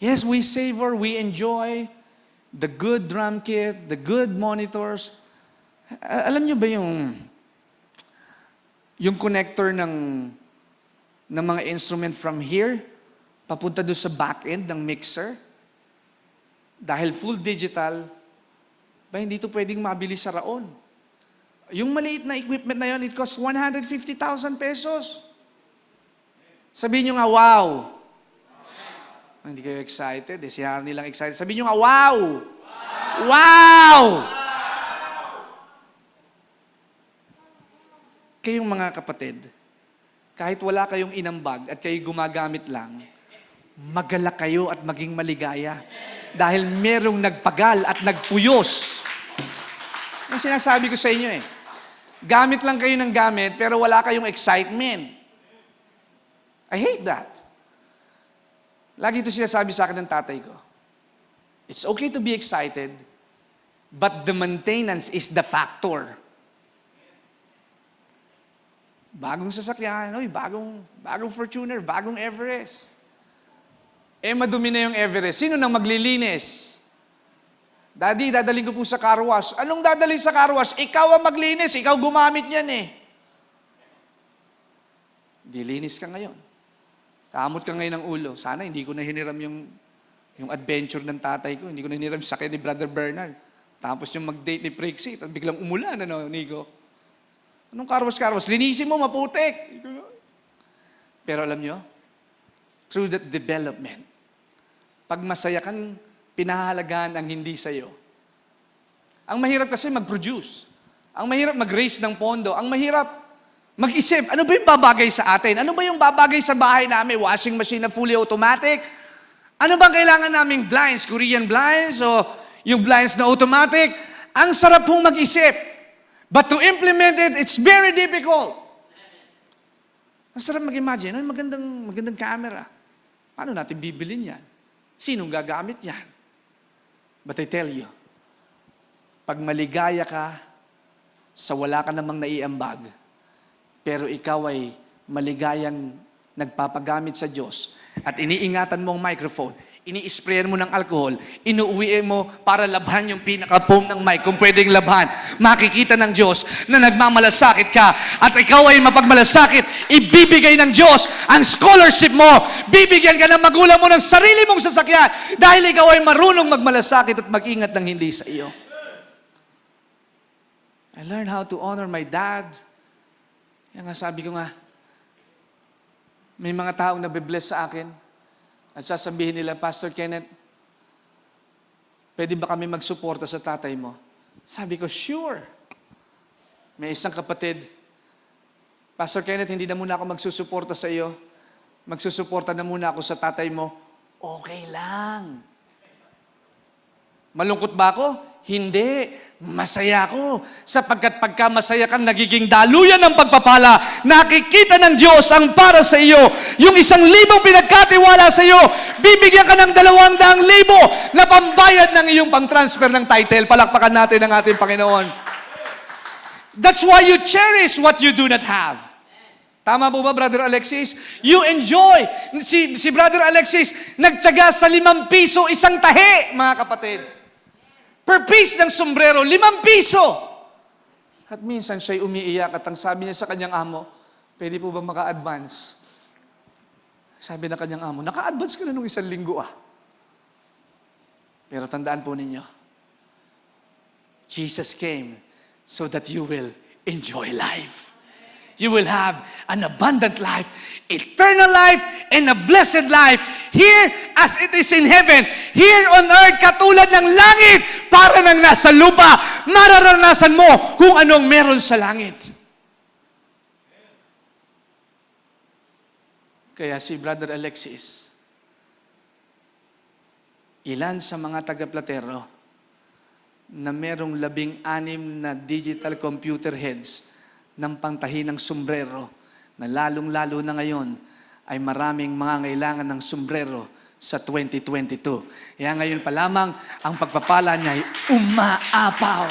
S1: Yes, we savor, we enjoy the good drum kit, the good monitors. Alam nyo ba yung connector ng mga instrument from here, papunta doon sa back end ng mixer? Dahil full digital, ba hindi ito pwedeng mabili sa raon. Yung maliit na equipment na yon, it costs 150,000 pesos. Sabihin nyo nga, wow! Hindi kayo excited. Si Harry lang excited. Sabihin nyo nga, wow! Wow! Kayong mga kapatid, kahit wala kayong inambag at kayo gumagamit lang, magalak kayo at maging maligaya. Dahil merong nagpagal at nagpuyos ang sinasabi ko sa inyo eh. Gamit lang kayo ng gamit, pero wala kayong excitement. I hate that. Lagi ito sinasabi sa akin ng tatay ko. It's okay to be excited, but the maintenance is the factor. Bagong sasakyan, bagong Fortuner, bagong Everest. Madumi na yung Everest. Sino nang maglilinis? Daddy, dadaling ko po sa car wash. Anong dadalhin sa car wash? Ikaw ang maglinis, ikaw gumamit yan eh. Dilinis ka ngayon. Kamot ka ngayon ng ulo. Sana hindi ko na hiniram yung adventure ng tatay ko. Hindi ko na hiniram yung sakay ni Brother Bernard. Tapos yung mag-date ni Prixie, at biglang umulan, Nico? Anong car wash? Linisin mo, maputik. Pero alam nyo, through that development, pag masaya kang pinahalagaan ang hindi sa'yo. Ang mahirap kasi mag-produce. Ang mahirap mag-raise ng pondo. Ang mahirap mag-isip, ano ba yung babagay sa atin? Ano ba yung babagay sa bahay namin? Washing machine na fully automatic? Ano bang kailangan naming blinds? Korean blinds o yung blinds na automatic? Ang sarap pong mag-isip. But to implement it, it's very difficult. Ang sarap mag-imagine, magandang camera. Paano natin bibilin yan? Sinong gagamit yan? But I tell you, pag maligaya ka sa wala ka namang naiambag, pero ikaw ay maligayang nagpapagamit sa Diyos at iniingatan mo ang microphone, ini-sprayan mo ng alcohol, inuuwi mo para labhan yung pinaka-foam ng mic kung pwedeng labhan. Makikita ng Diyos na nagmamalasakit ka at ikaw ay mapagmalasakit, ibibigay ng Diyos ang scholarship mo. Bibigyan ka ng magulang mo ng sarili mong sasakyan dahil ikaw ay marunong magmalasakit at mag-ingat ng hindi sa iyo. I learned how to honor my dad. Yan nga sabi ko nga, may mga taong nabibless sa akin. At sasabihin nila, Pastor Kenneth, pwede ba kami magsuporta sa tatay mo? Sabi ko, sure. May isang kapatid, Pastor Kenneth, hindi na muna ako magsusuporta sa iyo. Magsusuporta na muna ako sa tatay mo. Okay lang. Malungkot ba ako? Hindi. Masaya ako. Sapagkat pagka masaya kang nagiging daluyan ng pagpapala, nakikita ng Diyos ang para sa iyo. Yung 1,000 pinagkatiwala sa iyo, bibigyan ka ng 200,000 na pambayad ng iyong pang-transfer ng title. Palakpakan natin ang ating Panginoon. That's why you cherish what you do not have. Tama po ba, Brother Alexis? You enjoy. Si Brother Alexis, nagtyaga sa 5 piso isang tahi, mga kapatid. Per piece ng sombrero, 5 piso. At minsan siya'y umiiyak at ang sabi niya sa kanyang amo, pwede po ba maka-advance? Sabi na kanyang amo, naka-advance ka na nung 1 linggo Pero tandaan po ninyo, Jesus came so that you will enjoy life. You will have an abundant life, eternal life, and a blessed life. Here as it is in heaven, here on earth, katulad ng langit, para nang nasa lupa, mararanasan mo kung anong meron sa langit. Kaya si Brother Alexis, ilan sa mga taga-Platero na merong 16 na digital computer heads ng pangtahi ng sombrero na lalong-lalo na ngayon ay maraming mga ngailangan ng sombrero sa 2022. Kaya ngayon pa lamang, ang pagpapala niya ay umaapaw.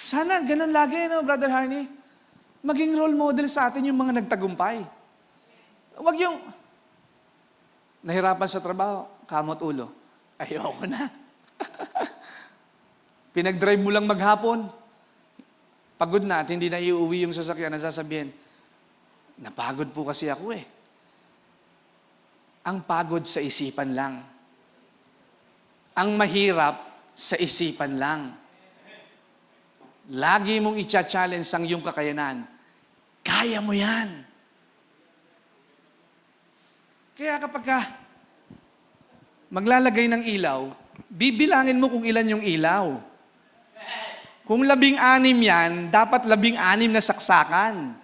S1: Sana ganun lagi, Brother Harney? Maging role model sa atin yung mga nagtagumpay. Huwag yung nahirapan sa trabaho, kamot ulo. Ayoko na. Pinag-drive mo lang maghapon, pagod na at hindi na iuwi yung sasakyan na sasabihin, napagod po kasi ako Ang pagod sa isipan lang. Ang mahirap sa isipan lang. Lagi mong i-challenge ang iyong kakayanan. Kaya mo yan. Kaya kapag maglalagay ng ilaw, bibilangin mo kung ilan yung ilaw. Kung 16 yan, dapat 16 na saksakan.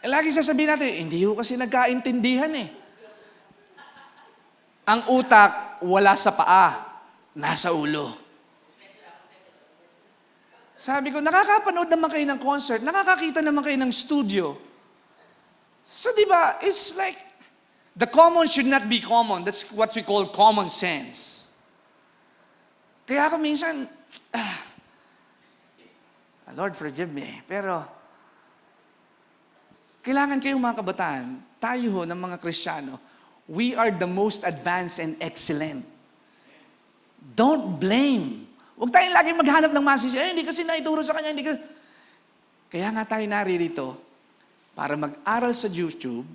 S1: Lagi sasabihin natin, hindi ko kasi nagkaintindihan Ang utak, wala sa paa, nasa ulo. Sabi ko, nakakapanood naman kayo ng concert, nakakakita naman kayo ng studio. So di ba, it's like, the common should not be common. That's what we call common sense. Kaya ako minsan, Lord, forgive me. Pero, kailangan kayong mga kabataan, tayo ho ng mga Kristiyano, we are the most advanced and excellent. Don't blame. Huwag tayong laging maghanap ng masisi. Hindi kasi naituro sa kanya. Hindi kasi... Kaya nga tayo naririto para mag-aral sa YouTube,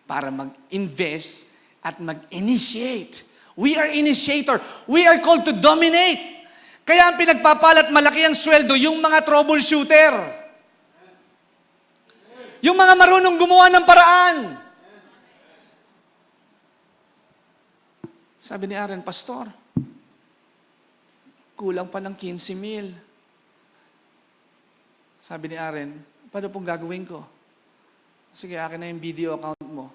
S1: para mag-invest at mag-initiate. We are initiator. We are called to dominate. Kaya ang pinagpapalat malaki ang sweldo, yung mga troubleshooter. Yung mga marunong gumawa ng paraan. Sabi ni Aaron, Pastor, kulang pa ng 15,000. Sabi ni Aaron, paano pong gagawin ko? Sige, akin na yung video account mo.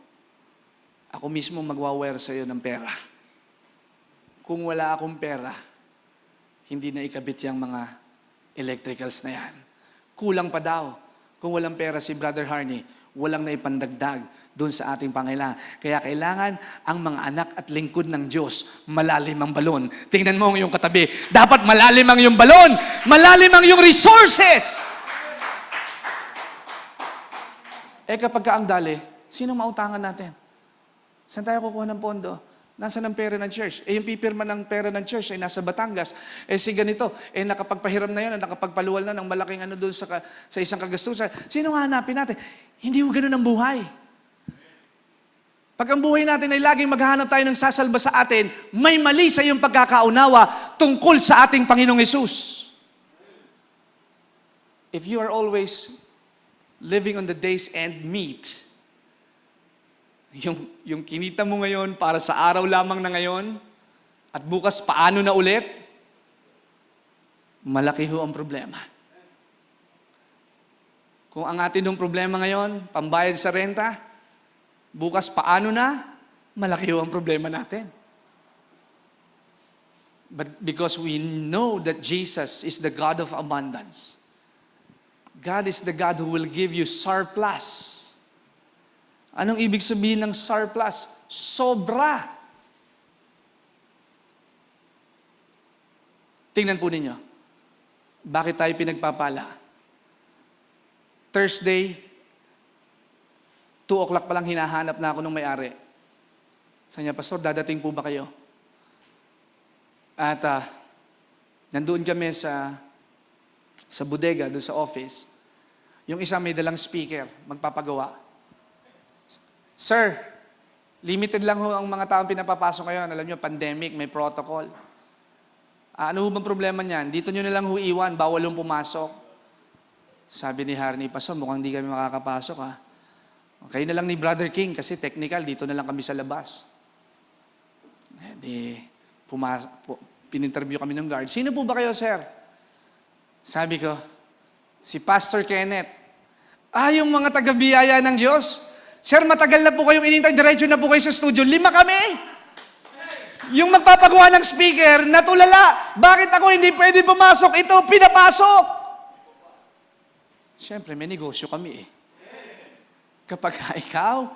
S1: Ako mismo magwa-wire sa'yo ng pera. Kung wala akong pera, hindi na ikabit yung mga electricals na yan. Kulang pa daw. Kung walang pera si Brother Harney, walang naipandagdag doon sa ating pangailangan. Kaya kailangan ang mga anak at lingkod ng Diyos, malalim ang balon. Tingnan mo ang iyong katabi. Dapat malalim ang iyong balon. Malalim ang iyong resources. Kapag ka ang dali, sino mautangan natin? Saan tayo kukuha ng pondo? Nasaan ang pera ng church? Yung pipirma ng pera ng church ay nasa Batangas. Si ganito, nakapagpahiram na yun, nakapagpaluwal na ng malaking doon sa isang kagastusan. Sino hanapin natin? Hindi ho ganun ang buhay. Pag ang buhay natin ay laging maghahanap tayo ng sasalba sa atin, may mali sa iyong pagkakaunawa tungkol sa ating Panginoong Hesus. If you are always living on the day's end meat, yung kinita mo ngayon para sa araw lamang na ngayon, at bukas paano na ulit, malaki ho ang problema. Kung ang atin ng problema ngayon, pambayad sa renta, bukas paano na, malaki ho ang problema natin. But because we know that Jesus is the God of abundance, God is the God who will give you surplus. Anong ibig sabihin ng surplus? Sobra. Tingnan po ninyo. Bakit tayo pinagpapala? Thursday, 2:00 pa lang hinahanap na ako ng may-ari. Sabi niya, Pastor, dadating po ba kayo? At nandoon kami sa bodega, doon sa office. Yung isa may dalang speaker, magpapagawa. Sir, limited lang ho ang mga taong pinapapasok ngayon. Alam nyo, pandemic, may protocol. Ano ho bang problema niyan? Dito nyo na lang ho iwan, bawal hong pumasok. Sabi ni Harney, Pastor, mukhang di kami makakapasok ha. Okay na lang ni Brother King kasi technical, dito na lang kami sa labas. Pininterview kami ng guard. Sino po ba kayo, sir? Sabi ko, si Pastor Kenneth. Yung mga taga-biyaya ng Diyos. Sir, matagal na po kayong inintay, diretso na po kayo sa studio. 5 kami. Yung magpapagawa ng speaker, natulala. Bakit ako hindi pwede pumasok? Ito, pinapasok. Siyempre, may negosyo kami Kapag ikaw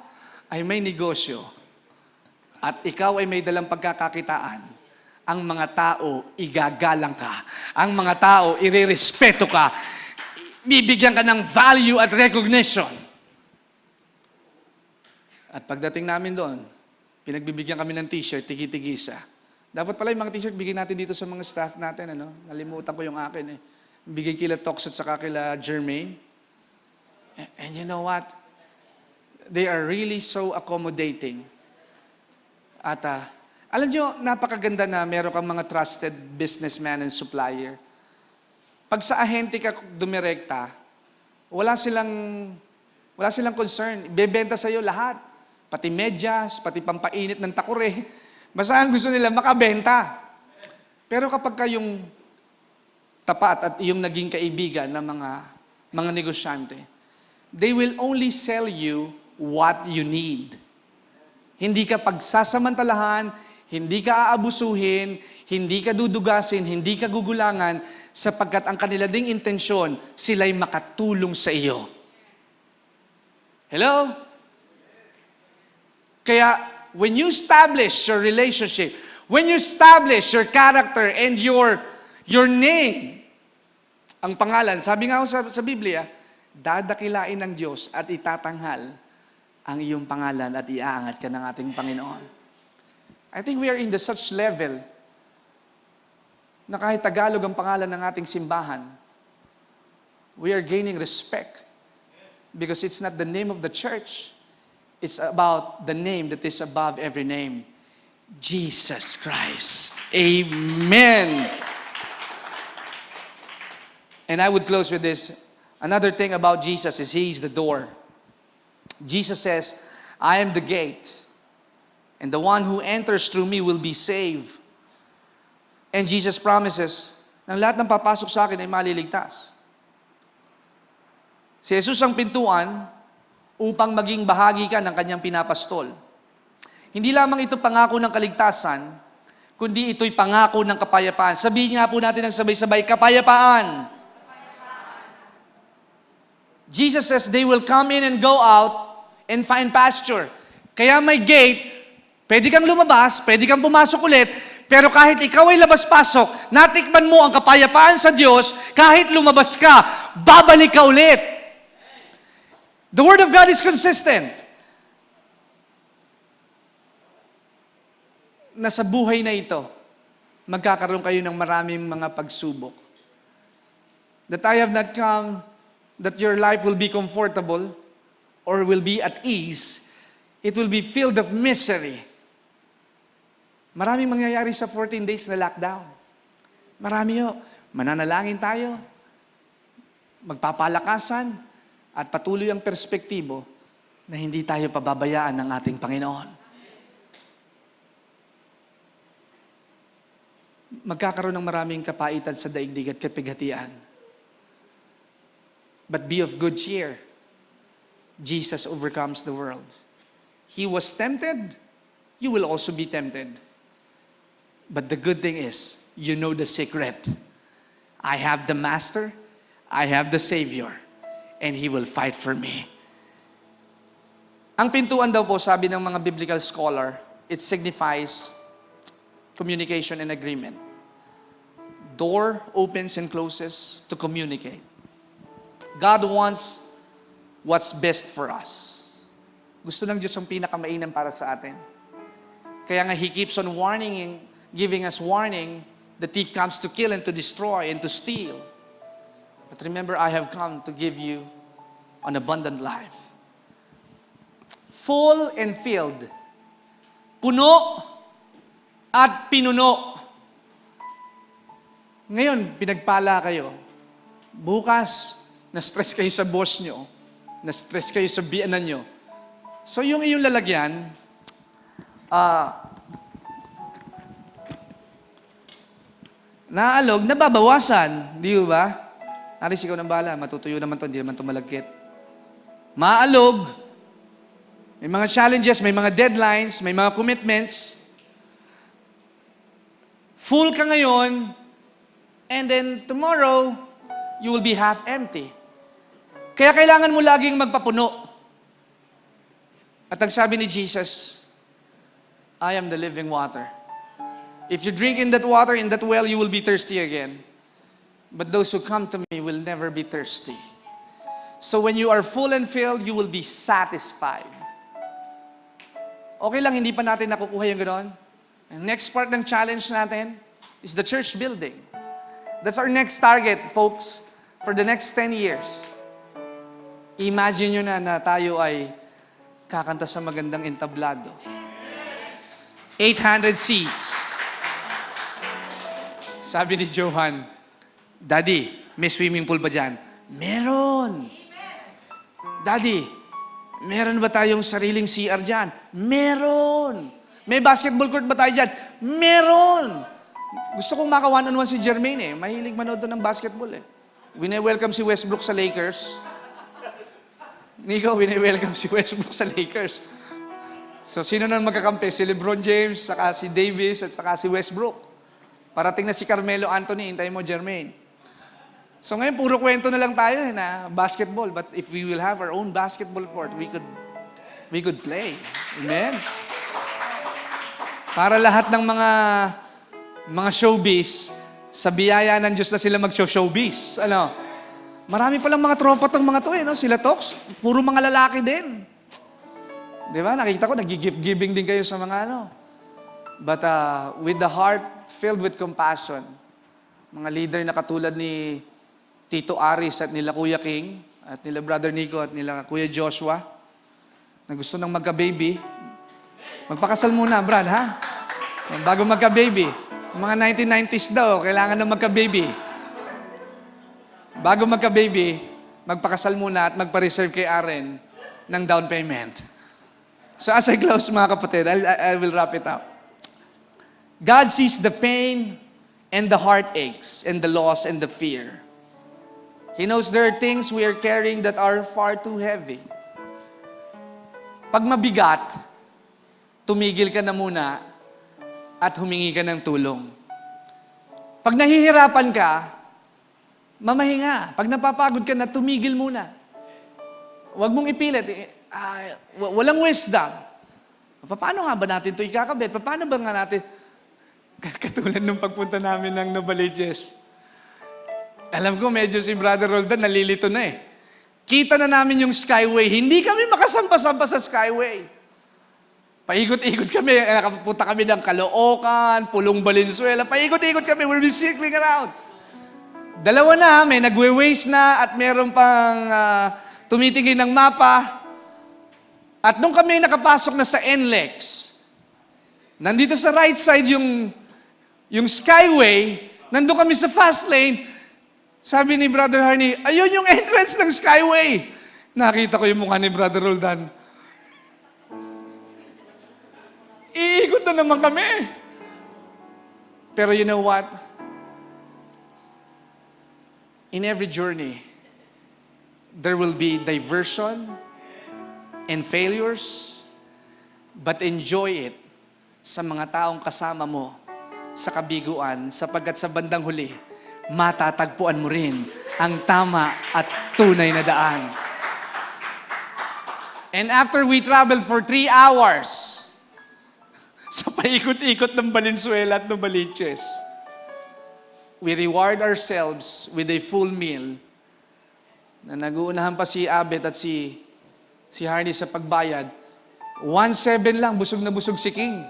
S1: ay may negosyo at ikaw ay may dalang pagkakakitaan, ang mga tao, igagalang ka. Ang mga tao, irerespeto ka. Bibigyan ka ng value at recognition. At pagdating namin doon, pinagbibigyan kami ng t-shirt, tigi-tigisa. Dapat pala yung mga t-shirt, bigyan natin dito sa mga staff natin. Nalimutan ko yung akin Bigay kila Tox at saka kila Jermaine. And you know what? They are really so accommodating. At alam nyo, napakaganda na meron kang mga trusted businessman and supplier. Pag sa ahente ka dumirekta, wala silang concern. Bebenta sa'yo lahat. Pati medyas, pati pampainit ng takure. Basta ang gusto nila, makabenta. Pero kapag kayong tapat at yung naging kaibigan ng mga negosyante, they will only sell you what you need. Hindi ka pagsasamantalahan, hindi ka aabusuhin, hindi ka dudugasin, hindi ka gugulangan. sapagkat ang kanila ding intensyon, sila'y makatulong sa iyo. Hello? Kaya, when you establish your relationship, when you establish your character and your name, ang pangalan, sabi nga sa Biblia, dadakilain ng Diyos at itatanghal ang iyong pangalan at iaangat ka ng ating Panginoon. I think we are in the such level na kahit Tagalog ang pangalan ng ating simbahan, we are gaining respect because it's not the name of the church. It's about the name that is above every name. Jesus Christ. Amen. And I would close with this. Another thing about Jesus is He is the door. Jesus says, I am the gate. And the one who enters through me will be saved. And Jesus promises, na lahat ng papasok sa akin ay maliligtas. Si Jesus ang pintuan upang maging bahagi ka ng kanyang pinapastol. Hindi lamang ito pangako ng kaligtasan, kundi ito'y pangako ng kapayapaan. Sabihin nga po natin ng sabay-sabay, kapayapaan. Jesus says they will come in and go out and find pasture. Kaya may gate, pwede kang lumabas, pwede kang pumasok ulit, pero kahit ikaw ay labas-pasok, natikman mo ang kapayapaan sa Diyos, kahit lumabas ka, babalik ka ulit. The Word of God is consistent. Na sa buhay na ito, magkakaroon kayo ng maraming mga pagsubok. That I have not come, that your life will be comfortable or will be at ease. It will be filled of misery. Maraming mangyayari sa 14 days na lockdown. Marami ho. Mananalangin tayo, magpapalakasan, at patuloy ang perspektibo na hindi tayo pababayaan ng ating Panginoon. Magkakaroon ng maraming kapaitan sa daigdig at kapighatian. But be of good cheer. Jesus overcomes the world. He was tempted, you will also be tempted. But the good thing is, you know the secret. I have the Master, I have the Savior, and He will fight for me. Ang pintuan daw po, sabi ng mga biblical scholar, it signifies communication and agreement. Door opens and closes to communicate. God wants what's best for us. Gusto ng Diyos ang pinakamainam para sa atin. Kaya nga He keeps on warning, giving us warning, the thief comes to kill and to destroy and to steal. But remember, I have come to give you an abundant life. Full and filled. Puno at pinuno. Ngayon, pinagpala kayo. Bukas, na-stress kayo sa boss nyo. Na-stress kayo sa biyanan nyo. So yung iyong lalagyan, naalog, nababawasan. Di ba? Aris, ikaw nang bahala. Matutuyo naman to, hindi naman to malagkit. Maalog. May mga challenges, may mga deadlines, may mga commitments. Full ka ngayon, and then tomorrow, you will be half empty. Kaya kailangan mo laging magpapuno. At ang sabi ni Jesus, I am the living water. If you drink in that water, in that well, you will be thirsty again. But those who come to me will never be thirsty. So when you are full and filled, you will be satisfied. Okay lang, hindi pa natin nakukuha yung gano'n. And next part ng challenge natin is the church building. That's our next target, folks, for the next 10 years. Imagine nyo na tayo ay kakanta sa magandang entablado. 800 seats. Sabi ni Johan, Daddy, may swimming pool ba dyan? Meron. Daddy, meron ba tayong sariling CR dyan? Meron. May basketball court ba tayo dyan? Meron. Gusto kong maka one-on-one si Jermaine eh. Mahilig manood doon ng basketball eh. Wine-welcome si Westbrook sa Lakers. Nico, wine-welcome si Westbrook sa Lakers. So, sino nang magkakampi? Si LeBron James, saka si Davis, at saka si Westbrook. Parating na si Carmelo Anthony, hintayin mo, Jermaine. So ngayon, puro kwento na lang tayo na basketball. But if we will have our own basketball court, we could play. Amen? Para lahat ng mga showbiz, sa biyaya ng Diyos na sila mag-showbiz. Ano? Marami palang mga tropa tong mga to no? Sila talks, puro mga lalaki din. Di ba? Nakita ko, nag-gift-giving din kayo sa mga But with the heart filled with compassion, mga leader na katulad ni Tito Aris at nila Kuya King, at nila Brother Nico at nila Kuya Joshua, na gusto nang magka-baby, magpakasal muna, Brad, ha? Bago magka-baby. Mga 1990s daw, kailangan na magka-baby. Bago magka-baby, magpakasal muna at magpa-reserve kay Aren ng down payment. So as I close, mga kapatid, I will wrap it up. God sees the pain and the heartaches and the loss and the fear. He knows there are things we are carrying that are far too heavy. Pag mabigat, tumigil ka na muna at humingi ka ng tulong. Pag nahihirapan ka, mamahinga. Pag napapagod ka na, tumigil muna. Huwag mong ipilit. Walang wisdom. Paano nga ba natin ito ikakabit? Paano ba nga natin? Katulad nung pagpunta namin ng Novaliches. Alam ko, medyo si Brother Roldan nalilito na eh. Kita na namin yung Skyway. Hindi kami makasampa-sampa sa Skyway. Paikot-ikot kami. Nakapunta kami ng Caloocan, Pulong Valenzuela. Paikot-ikot kami. We'll be circling around. Dalawa na, may nagwe-waste na at meron pang tumitingin ng mapa. At nung kami nakapasok na sa NLEX, nandito sa right side yung Skyway, nandun kami sa fast lane, sabi ni Brother Harney, ayun yung entrance ng Skyway. Nakita ko yung mukha ni Brother Roldan. Iikot na naman kami. Pero you know what? In every journey, there will be diversion and failures, but enjoy it sa mga taong kasama mo sa kabiguan, sapagkat sa bandang huli, matatagpuan mo rin ang tama at tunay na daan. And after we traveled for 3 hours, sa paikot-ikot ng Valenzuela at Novaliches, we reward ourselves with a full meal na nag-uunahan pa si Abet at si Harney sa pagbayad. 1.7 lang, busog na busog si King.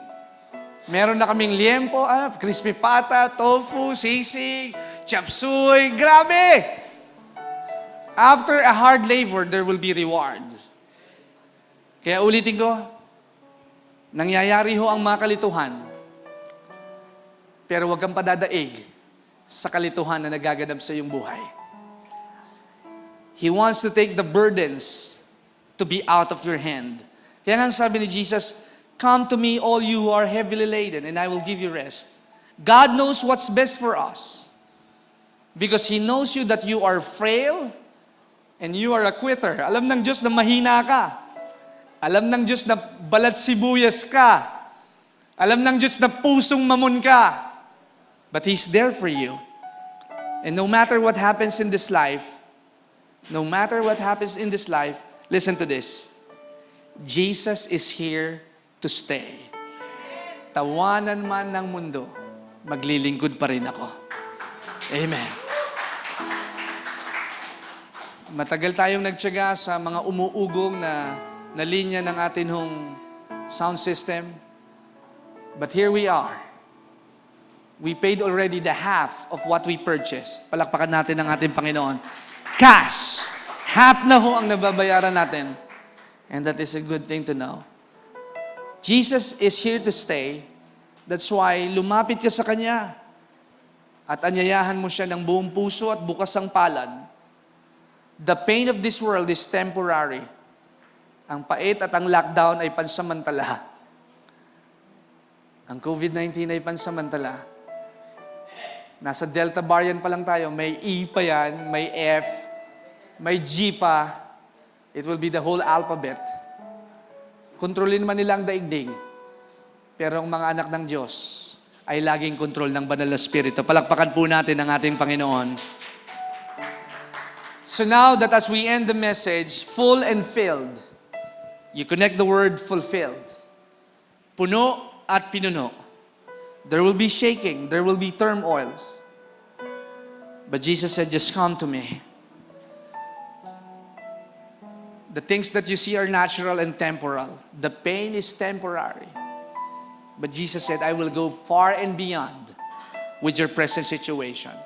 S1: Meron na kaming liempo, crispy pata, tofu, sisig, chop suey, grabe! After a hard labor, there will be reward. Kaya ulitin ko, nangyayari ho ang mga kalituhan, pero huwag kang padadaig sa kalituhan na nagaganap sa iyong buhay. He wants to take the burdens to be out of your hand. Kaya nga sabi ni Jesus, come to me all you who are heavily laden and I will give you rest. God knows what's best for us because He knows you that you are frail and you are a quitter. Alam ng Diyos na mahina ka. Alam ng Diyos na balat sibuyas ka. Alam ng Diyos na pusong mamon ka. But He's there for you. And no matter what happens in this life, listen to this. Jesus is here to stay. Tawanan man ng mundo, maglilingkod pa rin ako. Amen. Matagal tayong nagtiyaga sa mga umuugong na linya ng atin hong sound system. But here we are. We paid already the half of what we purchased. Palakpakan natin ang ating Panginoon. Cash. Half na ho ang nababayaran natin. And that is a good thing to know. Jesus is here to stay. That's why lumapit ka sa Kanya at anyayahan mo siya ng buong puso at bukas ang palad. The pain of this world is temporary. Ang pait at ang lockdown ay pansamantala. Ang COVID-19 ay pansamantala. Nasa Delta variant pa lang tayo. May E pa yan, may F, may G pa. It will be the whole alphabet. Kontrolin man nila ang daigdig. Pero ang mga anak ng Diyos ay laging kontrol ng banal na Espiritu. Palakpakan po natin ang ating Panginoon. So now that as we end the message, full and filled, you connect the word fulfilled. Puno at pinuno. There will be shaking, there will be turmoils. But Jesus said, just come to me. The things that you see are natural and temporal. The pain is temporary. But Jesus said, I will go far and beyond with your present situation.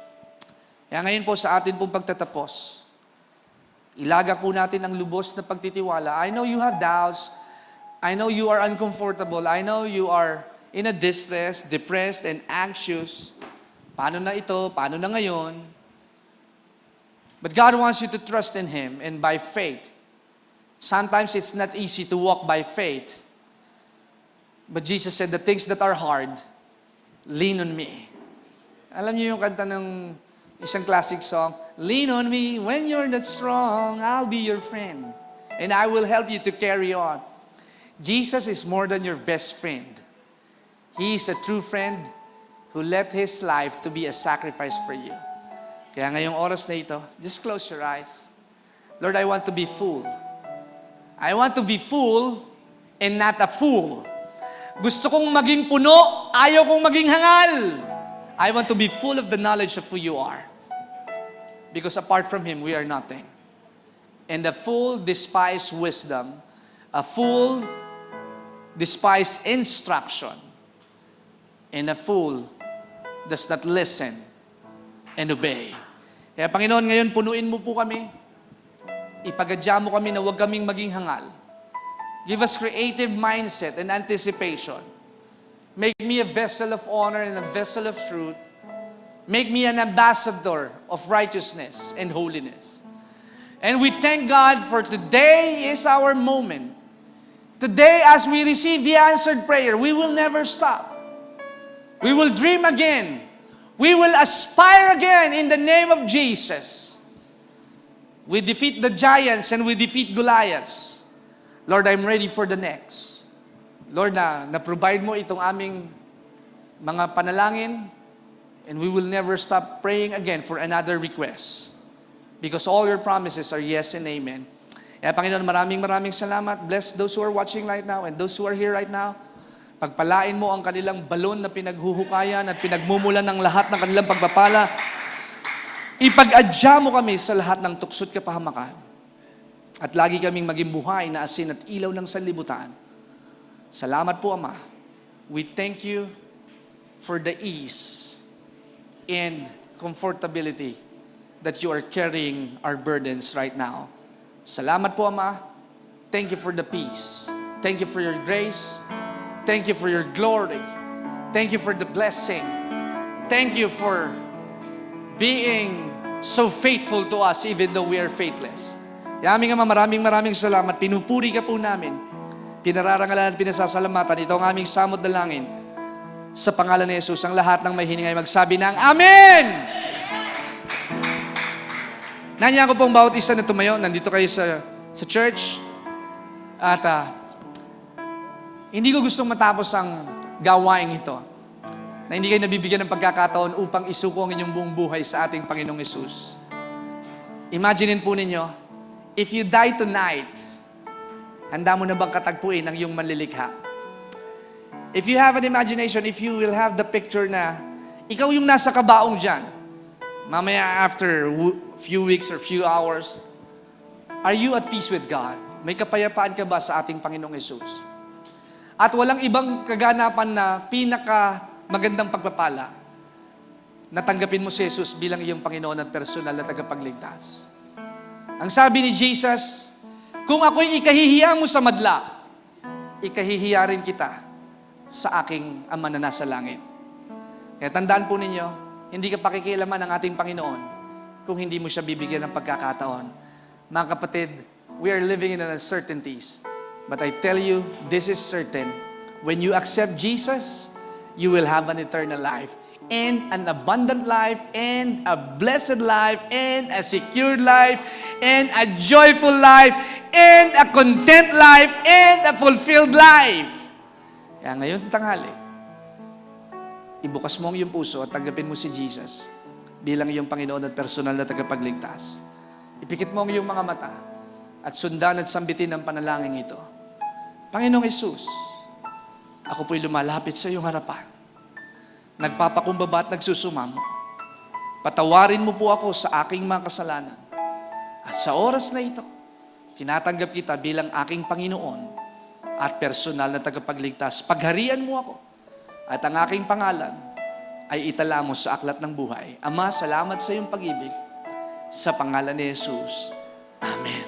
S1: Kaya ngayon po sa atin pong pagtatapos, ilaga po natin ang lubos na pagtitiwala. I know you have doubts. I know you are uncomfortable. I know you are in a distress, depressed, and anxious. Paano na ito? Paano na ngayon? But God wants you to trust in Him and by faith. Sometimes it's not easy to walk by faith. But Jesus said, the things that are hard, lean on me. Alam niyo yung kanta ng isang classic song, lean on me when you're not strong, I'll be your friend. And I will help you to carry on. Jesus is more than your best friend. He is a true friend who let His life to be a sacrifice for you. Kaya ngayong oras na ito, just close your eyes. Lord, I want to be full. I want to be full and not a fool. Gusto kong maging puno, ayaw kong maging hangal. I want to be full of the knowledge of who you are. Because apart from Him, we are nothing. And a fool despises wisdom. A fool despises instruction. And a fool does not listen and obey. Kaya Panginoon, ngayon punuin mo po kami. Ipagadya mo kami na huwag kaming maging hangal. Give us creative mindset and anticipation. Make me a vessel of honor and a vessel of truth. Make me an ambassador of righteousness and holiness. And we thank God for today is our moment. Today, as we receive the answered prayer, we will never stop. We will dream again. We will aspire again in the name of Jesus. We defeat the giants and we defeat Goliaths. Lord, I'm ready for the next. Lord, na-provide mo itong aming mga panalangin, and we will never stop praying again for another request. Because all your promises are yes and amen. Kaya Panginoon, maraming salamat. Bless those who are watching right now and those who are here right now. Pagpalain mo ang kanilang balon na pinaghuhukayan at pinagmumulan ng lahat ng kanilang pagpapala. Ipag-adya mo kami sa lahat ng tuksot kapahamakan. At lagi kaming maging buhay na asin at ilaw ng sanlibutan. Salamat po, Ama. We thank you for the ease and comfortability that you are carrying our burdens right now. Salamat po, Ama. Thank you for the peace. Thank you for your grace. Thank you for your glory. Thank you for the blessing. Thank you for being so faithful to us even though we are faithless. Aming Ama, maraming salamat. Pinupuri ka po namin. Pinararangalan at pinasasalamatan. Ito ang aming samot dalangin. Sa pangalan ni Jesus, ang lahat ng may hiningay magsabi ng Amen! Nandiyan ko pong bawat isa na tumayo. Nandito kayo sa church. At hindi ko gustong matapos ang gawain ito. Na hindi kayo nabibigyan ng pagkakataon upang isuko ang inyong buong buhay sa ating Panginoong Jesus. Imaginin po ninyo, if you die tonight, handa mo na bang katagpuin ang iyong manlilikha? If you have an imagination, if you will have the picture na ikaw yung nasa kabaong dyan, mamaya after few weeks or few hours, are you at peace with God? May kapayapaan ka ba sa ating Panginoong Jesus? At walang ibang kaganapan na magandang pagpapala na tanggapin mo si Jesus bilang iyong Panginoon at personal na tagapagligtas. Ang sabi ni Jesus, kung ako'y ikahihiya mo sa madla, ikahihiya rin kita sa aking Ama na nasa langit. Kaya tandaan po ninyo, hindi ka pakikialaman ng ating Panginoon kung hindi mo siya bibigyan ng pagkakataon. Mga kapatid, we are living in uncertainties. But I tell you, this is certain. When you accept Jesus, you will have an eternal life, and an abundant life, and a blessed life, and a secured life, and a joyful life, and a content life, and a fulfilled life. Kaya ngayon tanghali, ibukas mo ang iyong puso at tanggapin mo si Jesus bilang iyong Panginoon at personal na tagapagligtas. Ipikit mo ang iyong mga mata at sundan at sambitin ang panalangin ito. Panginoong Hesus, ako po'y lumalapit sa iyong harapan. Nagpapakumbaba at nagsusumamo. Patawarin mo po ako sa aking mga kasalanan. At sa oras na ito, tinatanggap kita bilang aking Panginoon at personal na tagapagligtas. Pagharian mo ako at ang aking pangalan ay itala mo sa aklat ng buhay. Ama, salamat sa iyong pag-ibig. Sa pangalan ni Jesus. Amen.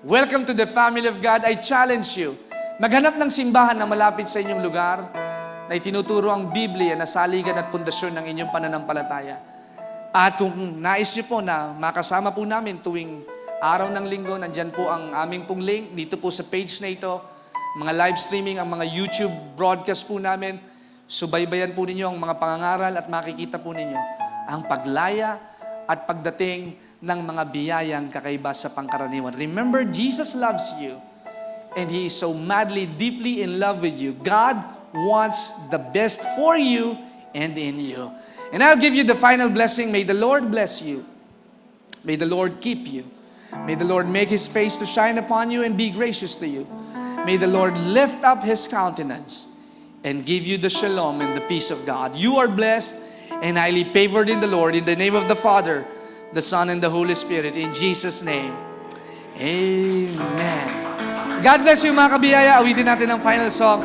S1: Welcome to the family of God. I challenge you. Maghanap ng simbahan na malapit sa inyong lugar na itinuturo ang Biblia na saligan at pundasyon ng inyong pananampalataya. At kung nais niyo po na makasama po namin tuwing araw ng linggo, nandyan po ang aming pong link dito po sa page na ito. Mga live streaming, ang mga YouTube broadcast po namin. Subaybayan po ninyo ang mga pangangaral at makikita po ninyo ang paglaya at pagdating ng mga biyayang kakaiba sa pangkaraniwan. Remember, Jesus loves you and He is so madly, deeply in love with you. God wants the best for you and in you. And I'll give you the final blessing. May the Lord bless you. May the Lord keep you. May the Lord make His face to shine upon you and be gracious to you. May the Lord lift up His countenance and give you the shalom and the peace of God. You are blessed and highly favored in the Lord. In the name of the Father, the Son, and the Holy Spirit. In Jesus' name, amen. God bless you mga kabiyaya. Awitin natin ang final song.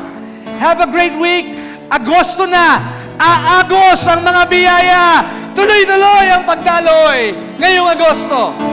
S1: Have a great week. Agosto na. Aagos ang mga biyaya. Tuloy-tuloy ang pagdaloy ngayong Agosto.